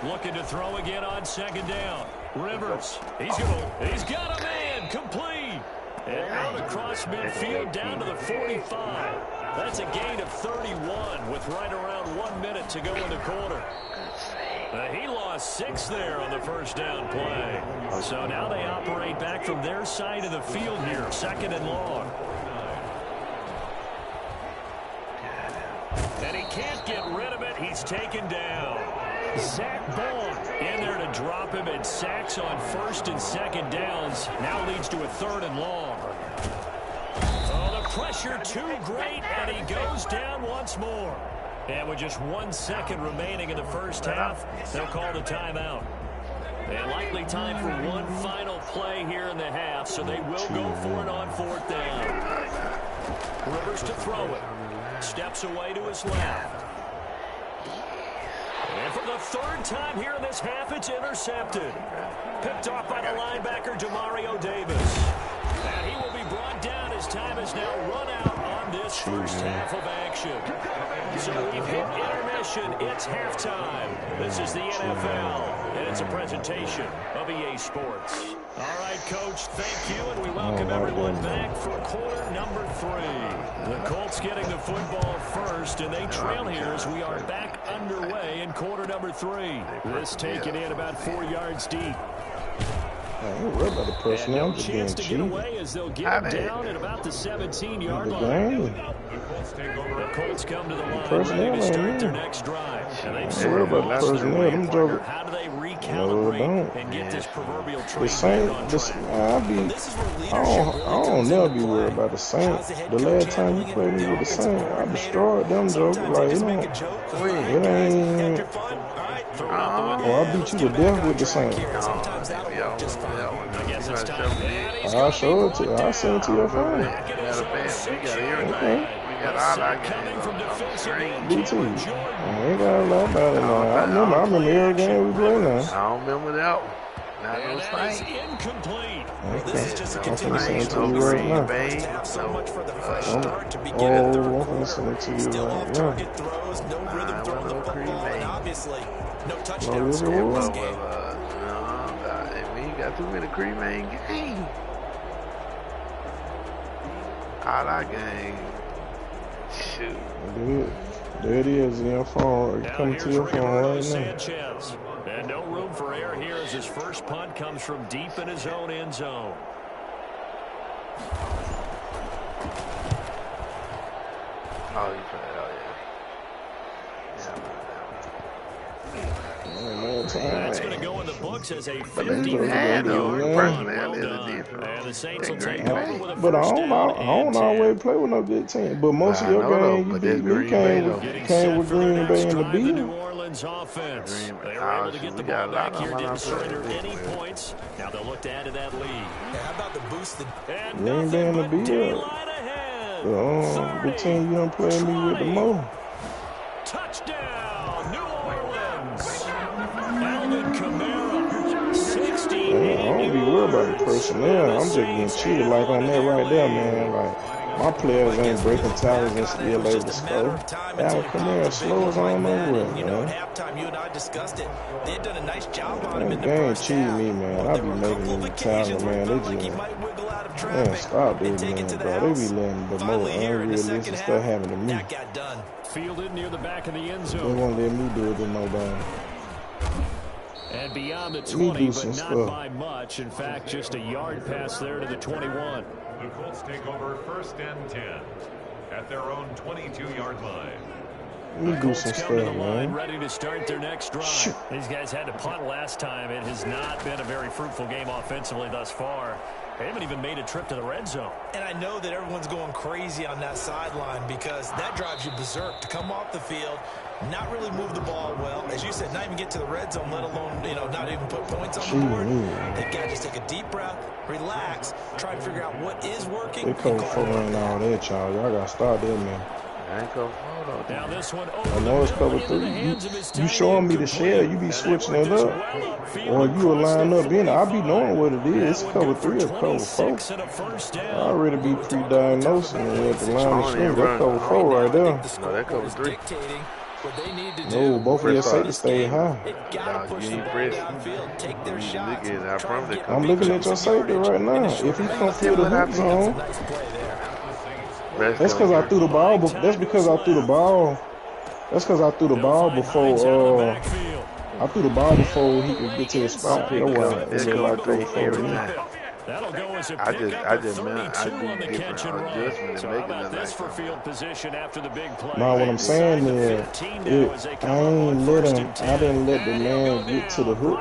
5. Looking to throw again on 2nd down. Rivers, he's got a man, complete. And out across midfield down to the 45. That's a gain of 31 with right around 1 minute to go in the quarter. He lost 6 there on the 1st down play. So now they operate back from their side of the field here, 2nd and long. And he can't get rid of it. He's taken down. Zach Ball in there to drop him, and sacks on 1st and 2nd downs. Now leads to a 3rd and long. Oh, the pressure too great, and he goes down once more. And with just 1 second remaining in the 1st half, they'll call the timeout. And likely time for one final play here in the half, so they will go for it on 4th down. Rivers to throw it. Steps away to his left. And for the 3rd time here in this half, it's intercepted. Picked off by the linebacker, Demario Davis. And he will be brought down as time is now run out on this 1st half of action. So we've hit intermission. It's halftime. This is the NFL, and it's a presentation of EA Sports. All right, Coach, thank you, and we welcome everyone back for quarter number 3. The Colts getting the football first, and they trail here as we are back underway in quarter number 3. This taken in about 4 yards deep. I ain't worried about the personnel. I'm just being Chance to get away as they'll get him down at about the 17-yard line. The Colts come to the line ready to start their next drive. And they've Worry about the personnel. Them jokers. How do they recalibrate and get this proverbial The trade Saints, on track? I don't never be worried about the Saints. The last time you played me with the Saints, I destroyed them jokers. Like, it ain't. Oh, I beat you to death with the Saints. I'll show it to you. I'll send it to your phone. Okay. BT. I ain't gotta lie about it now. I remember every game we played now. I don't remember that one. Not those things. Incomplete. Okay. I'm finna send it to you right now. I'm finna send it to you right now. No touchdowns scored in this game. We got too many Cream game. Highlight game. Shoot. There it is in your phone. Coming to your phone right now. Sanchez. And no room for error here as his first punt comes from deep in his own end zone. Oh, you put it out, That's going to go in the books as a 50-50 And the Saints will take over with a But I first don't down. always play with no good team. But most of your game, you beat me, came with Green Bay and the New Bills. Orleans offense. They were able to get the ball back here, didn't surrender any points. Now they'll look to add to that lead. How about the boosted? And Green Bay and the Bills. daylight ahead. The team you don't play me with the most. Touchdown, New Orleans. Alvin Kamara, 60. Man, I don't be worried about the personnel. I'm just getting cheated like on that right there, man. Like, my players ain't breaking tackles and still able to score. Alvin Kamara slow as I don't know what, You know, at man. halftime, you and I discussed it. They had done a nice job on him in the They ain't first cheating half. me, man. I There be were a making couple of them occasions tackle, where man. it They felt like he just, might wiggle out of man, traffic stop and this, take it man, to the bro. They house. be letting the more Finally, here in the unrealistic second stuff half, happen to me. that got done. Fielded near the back of the end They zone. won't let me do it to nobody. And beyond the Me 20, do but some not stuff. by much. In fact, just a yard pass there to the 21. The Colts take over 1st and 10 at their own 22-yard line. Me do some Colts come to the stuff, line, man. ready to start their next drive. Shoot. These guys had to punt last time. It has not been a very fruitful game offensively thus far. They haven't even made a trip to the red zone. And I know that everyone's going crazy on that sideline because that drives you berserk to come off the field, not really move the ball well. As you said, not even get to the red zone, let alone, you know, not even put points on the board. They've got to just take a deep breath, relax, try and figure out what is working. They cover 4 and all that, y'all. Y'all got to start that, man. Now this one I know it's cover 3. You showing me the shell, you be switching it up. Or you will line up in it. I be knowing what it is. It's cover 3 or cover 4. I already be pre-diagnosing at the line of scrimmage. That cover 4 right there. No, that cover 3. No, both of your safeties stay high. I'm looking at your safety right now. If he come through the hook zone, that's because I threw the ball. That's because I threw the ball. That's because I threw the ball before. I threw the ball before he could get to the spot. That's why it looked like cover 4 to me. That'll go as a I pickup just of 32 on the catch and run. So how about this for field position after the big play? Now what I'm saying is, I didn't let the man get to the hook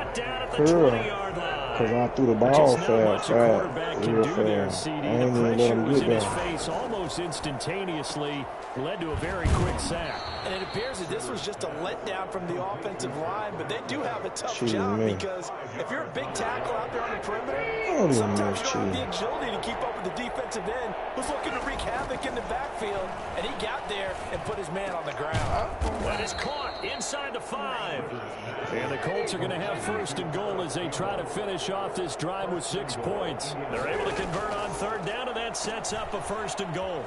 curl because I threw the ball fast, real fast. I ain't even let him get there. Face almost instantaneously led to a very quick sack. And it appears that this was just a letdown from the offensive line, but they do have a tough job because if you're a big tackle out there on the perimeter, sometimes you don't have the agility to keep up with the defensive end who's looking to wreak havoc in the backfield, and he got there and put his man on the ground. That is caught inside the 5. And the Colts are going to have 1st and goal as they try to finish off this drive with 6 points. They're able to convert on 3rd down, and that sets up a 1st and goal.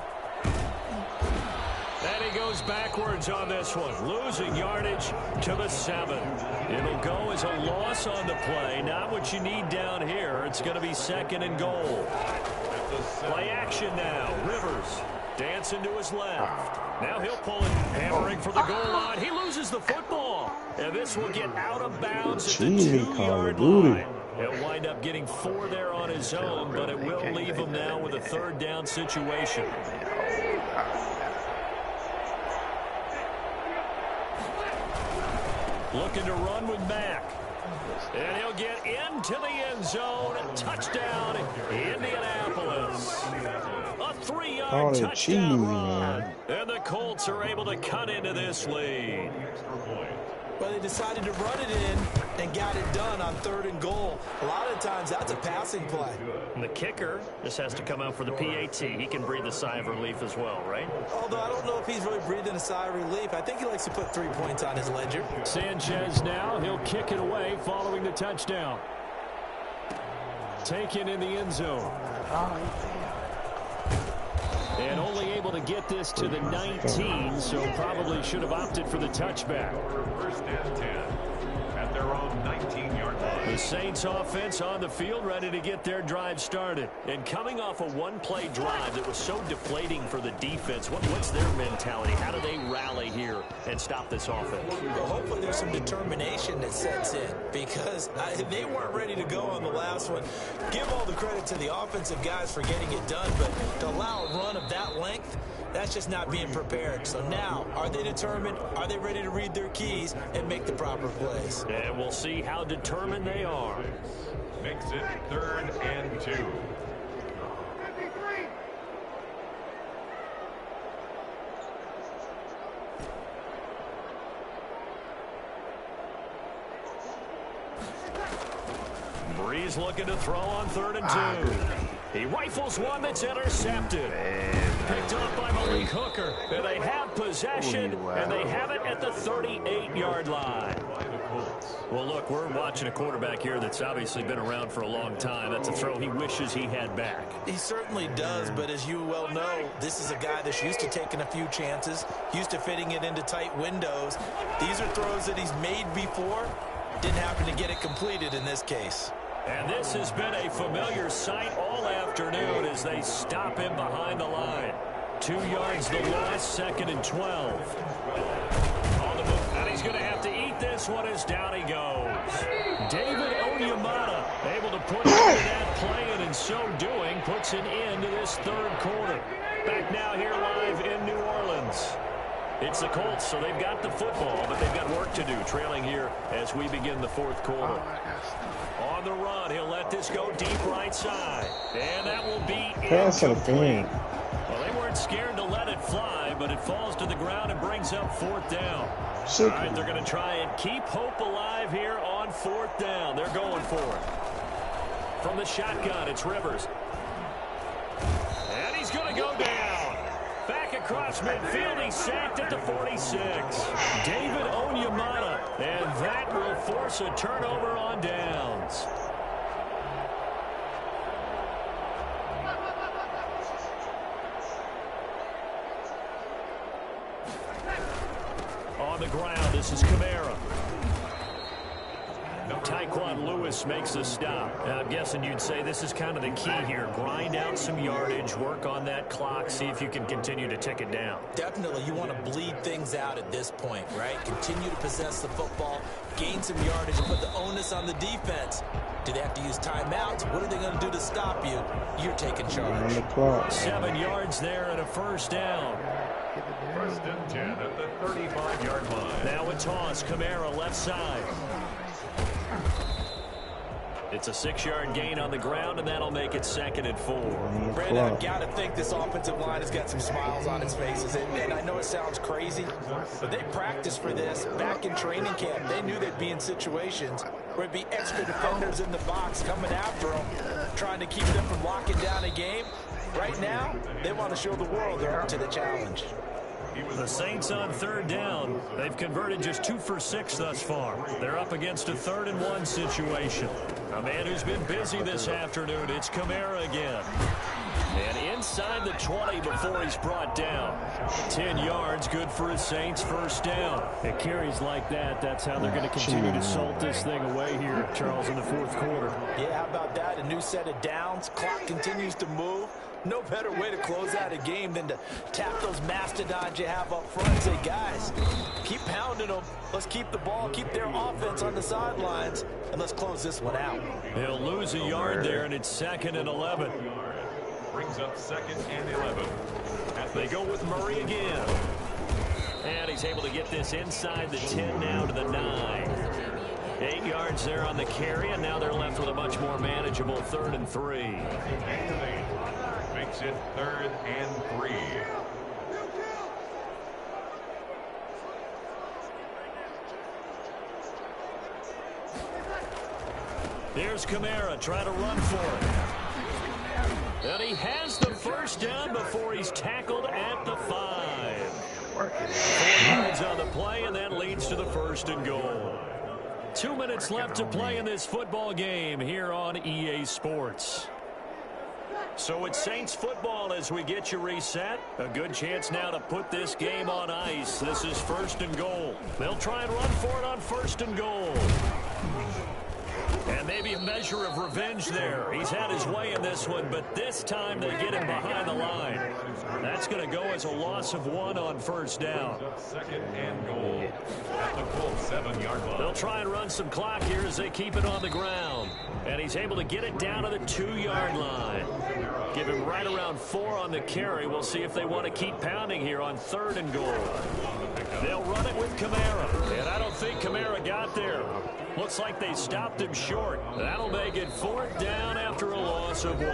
And he goes backwards on this one, losing yardage to the 7. It'll go as a loss on the play, not what you need down here. It's going to be 2nd and goal. Play action now. Rivers dancing to his left. Now he'll pull it, hammering for the goal line. He loses the football. And this will get out of bounds at the 2-yard line. He'll wind up getting 4 there on his own, but it will leave him now with a 3rd down situation. Looking to run with Mack. And he'll get into the end zone. Touchdown, Indianapolis. A 3-yard touchdown run. And the Colts are able to cut into this lead. Well, they decided to run it in and got it done on 3rd and goal. A lot of times that's a passing play. And the kicker just has to come out for the PAT. He can breathe a sigh of relief as well, right? Although I don't know if he's really breathing a sigh of relief. I think he likes to put 3 points on his ledger. Sanchez now. He'll kick it away following the touchdown. Taken in the end zone. And only able to get this to the 19, so probably should have opted for the touchback. 1st and 10 at their their own 19-yard line. The Saints offense on the field, ready to get their drive started. And coming off a one-play drive that was so deflating for the defense, what's their mentality? How do they rally here and stop this offense? Well, hopefully there's some determination that sets in, because they weren't ready to go on the last one. Give all the credit to the offensive guys for getting it done, but to allow a run of that length, that's just not being prepared. So now, are they determined? Are they ready to read their keys and make the proper plays? And we'll see how determined they are. Makes it 3rd and 2. Breeze looking to throw on 3rd and 2. He rifles one that's intercepted. Picked up by Malik Hooker. And they have possession, and they have it at the 38-yard line. Well, look, we're watching a quarterback here that's obviously been around for a long time. That's a throw he wishes he had back. He certainly does, but as you well know, this is a guy that's used to taking a few chances, used to fitting it into tight windows. These are throws that he's made before. Didn't happen to get it completed in this case. And this has been a familiar sight all afternoon as they stop him behind the line. 2 yards the loss, 2nd and 12. On the move, and he's going to have to eat this one as down he goes. David Onyemata able to put into that play, and in so doing, puts an end to this 3rd quarter. Back now here live in New Orleans. It's the Colts, so they've got the football, but they've got work to do, trailing here as we begin the 4th quarter. On the run, he'll let this go deep right side. And that will be incomplete. Well, they weren't scared to let it fly, but it falls to the ground and brings up 4th down. All right, they're going to try and keep hope alive here on 4th down. They're going for it. From the shotgun, it's Rivers. And he's going to go down. Back across midfield, he's sacked at the 46. David Onyemata, and that will force a turnover on downs. On the ground, this is Kamara. Tyquan Lewis makes a stop. I'm guessing you'd say this is kind of the key here. Grind out some yardage, work on that clock, see if you can continue to tick it down. Definitely, you want to bleed things out at this point, right? Continue to possess the football, gain some yardage, and put the onus on the defense. Do they have to use timeouts? What are they going to do to stop you? You're taking charge. 7 yards there and a 1st down. 1st and 10 at the 35-yard line. Now a toss, Kamara left side. It's a 6-yard gain on the ground, and that'll make it 2nd and 4. Brandon, I've got to think this offensive line has got some smiles on its faces. And I know it sounds crazy, but they practiced for this back in training camp. They knew they'd be in situations where it'd be extra defenders in the box coming after them, trying to keep them from locking down a game. Right now, they want to show the world they're up to the challenge. The Saints on 3rd down. They've converted just 2 for 6 thus far. They're up against a 3rd and 1 situation. A man who's been busy this afternoon, it's Kamara again. And inside the 20 before he's brought down. 10 yards, good for his Saints, 1st down. It carries like that. That's how they're going to continue to salt this thing away here, Charles, in the 4th quarter. Yeah, how about that? A new set of downs. Clock continues to move. No better way to close out a game than to tap those mastodons you have up front and say, guys, keep pounding them. Let's keep the ball, keep their offense on the sidelines, and let's close this one out. They'll lose a yard there, and it's 2nd and 11. Brings up 2nd and 11. They go with Murray again. And he's able to get this inside the 10 now to the 9. 8 yards there on the carry, and now they're left with a much more manageable 3rd and 3. Makes it 3rd and 3. Here's Kamara trying to run for it. And he has the 1st down before he's tackled at the 5. 4 yards on the play, and that leads to the 1st and goal. 2 minutes left to play in this football game here on EA Sports. So it's Saints football as we get you reset. A good chance now to put this game on ice. This is 1st and goal. They'll try and run for it on 1st and goal. And maybe a measure of revenge there. He's had his way in this one, but this time they get him behind the line. That's going to go as a loss of 1 on first down. Second and goal at the full 7-yard line. They'll try and run some clock here as they keep it on the ground. And he's able to get it down to the 2-yard line. Give him right around 4 on the carry. We'll see if they want to keep pounding here on 3rd and goal. They'll run it with Kamara. And I don't think Kamara got there. Looks like they stopped him short. That'll make it 4th down after a loss of 1.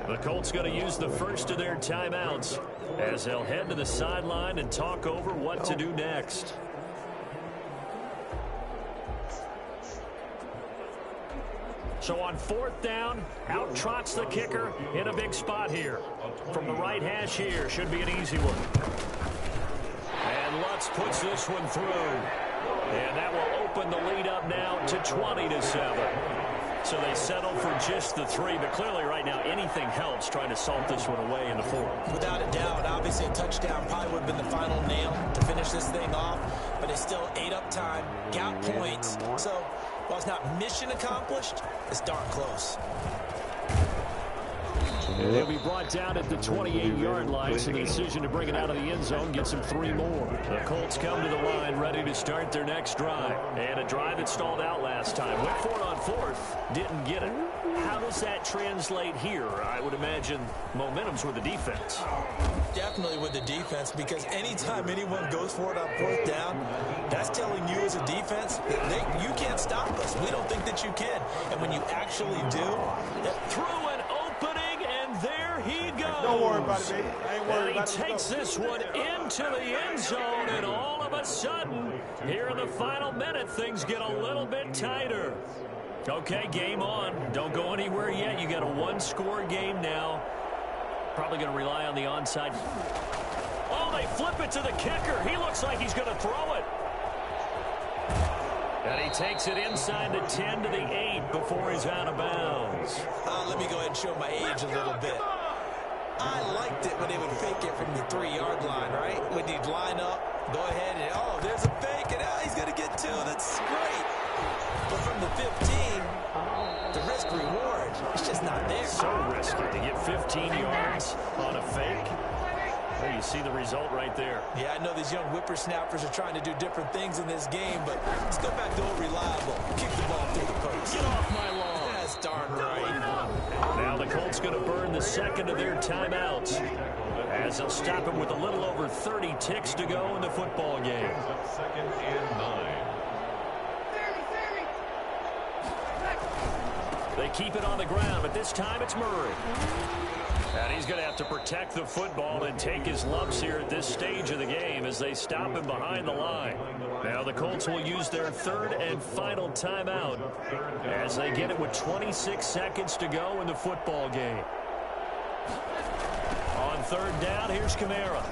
The Colts going to use the first of their timeouts as they'll head to the sideline and talk over what to do next. So on 4th down, out trots the kicker in a big spot here. From the right hash here, should be an easy one. And Lutz puts this one through. And that will open the lead up now to 20-7. So they settle for just the 3, but clearly right now anything helps trying to salt this one away in the 4th. Without a doubt, obviously a touchdown probably would have been the final nail to finish this thing off, but it still ate up time, got points. So while it's not mission accomplished, it's darn close. And they'll be brought down at the 28-yard line, so the decision to bring it out of the end zone gets them 3 more. The Colts come to the line ready to start their next drive. And a drive that stalled out last time. Went for it on 4th, didn't get it. How does that translate here? I would imagine momentum's with the defense. Definitely with the defense, because anytime anyone goes for it on 4th down, that's telling you as a defense that you can't stop us. We don't think that you can. And when you actually do, through an opening, and there he goes. Don't worry about it, baby. I ain't worried about it. And he takes this one into the end zone, and all of a sudden, here in the final minute, things get a little bit tighter. Okay, game on. Don't go anywhere yet. You got a 1-score game now. Probably going to rely on the onside. Oh, they flip it to the kicker. He looks like he's going to throw it. And he takes it inside the 10 to the 8 before he's out of bounds. Let me go ahead and show my age a little bit. I liked it when they would fake it from the 3-yard line, right? When you'd line up, go ahead and, oh, there's a fake, and now he's going to get 2. That's great. But from the 15, the risk-reward, it's just not there. So risky to get 15 yards on a fake. There you see the result right there. Yeah, I know these young whippersnappers are trying to do different things in this game, but let's go back to old reliable. Kick the ball through the post. Get off my lawn. That's darn right. Now the Colts going to burn the second of their timeouts as they'll stop him with a little over 30 ticks to go in the football game. Second and 9. They keep it on the ground, but this time it's Murray. And he's going to have to protect the football and take his lumps here at this stage of the game as they stop him behind the line. Now the Colts will use their 3rd and final timeout as they get it with 26 seconds to go in the football game. On 3rd down, here's Kamara.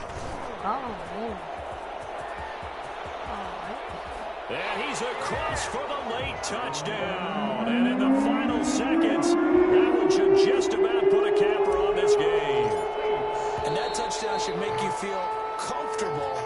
And he's across for the late touchdown. And in the final seconds, that one should just about put a capper on this game. And that touchdown should make you feel comfortable.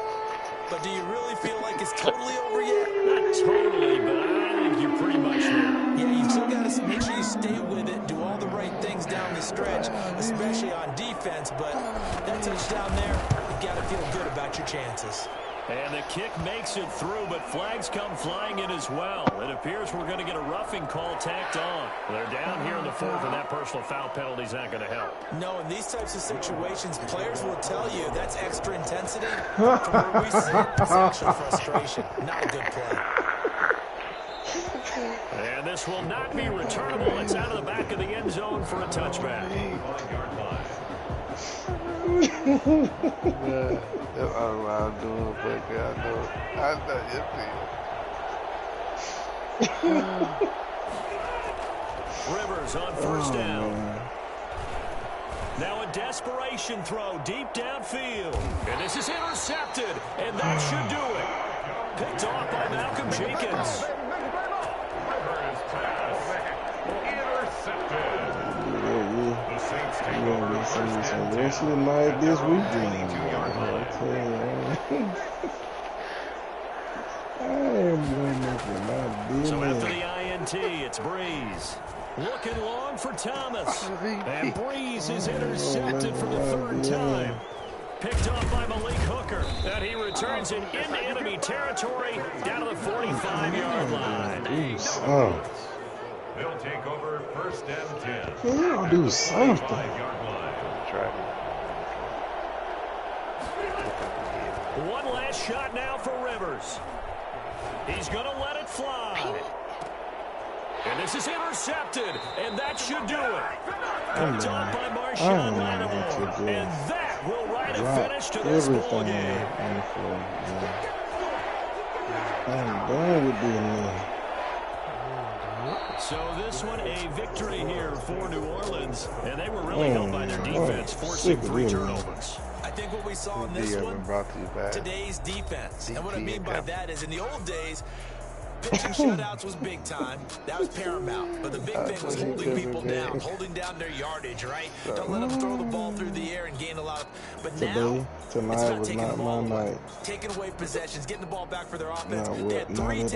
But do you really feel like it's totally over yet? Not totally, but I think you're pretty much there. Yeah, you still got to make sure you stay with it, do all the right things down the stretch, especially on defense. But that touchdown there, you got to feel good about your chances. And the kick makes it through, but flags come flying in as well. It appears we're going to get a roughing call tacked on. They're down here in the 4th, and that personal foul penalty's not going to help. No, in these types of situations, players will tell you that's extra intensity. From where we sit, it's actual frustration. Not a good play. And this will not be returnable. It's out of the back of the end zone for a touchback. That's all I'm doing, but I know Rivers on 1st down. Now a desperation throw deep downfield. And this is intercepted. And that should do it. Picked off by Malcolm Jenkins. This night this weekend. So after the INT, T. It's Breeze. Looking long for Thomas. And Breeze is intercepted for the third time. Picked off by Malik Hooker. And he returns it into enemy territory down to the 45-yard line. They'll take over first and 10. Can y'all do something? 5-yard line. One last shot now for Rivers. He's going to let it fly. And this is intercepted, and that should do it. Picked off by Marshawn Lattimore, and that will write a finish to this ball game. I'm done with this. So this one a victory here for New Orleans, and they were really helped by their defense, forcing 3 turnovers. I think what we saw in this one, today's defense. And what I mean by that is in the old days, pitching shutouts was big time. That was paramount. But the big thing was holding people down, holding down their yardage, right? Don't let them throw the ball through the air and gain a lot of... But now, it's about taking the ball away, taking away possessions, getting the ball back for their offense. They had 3 takeaways.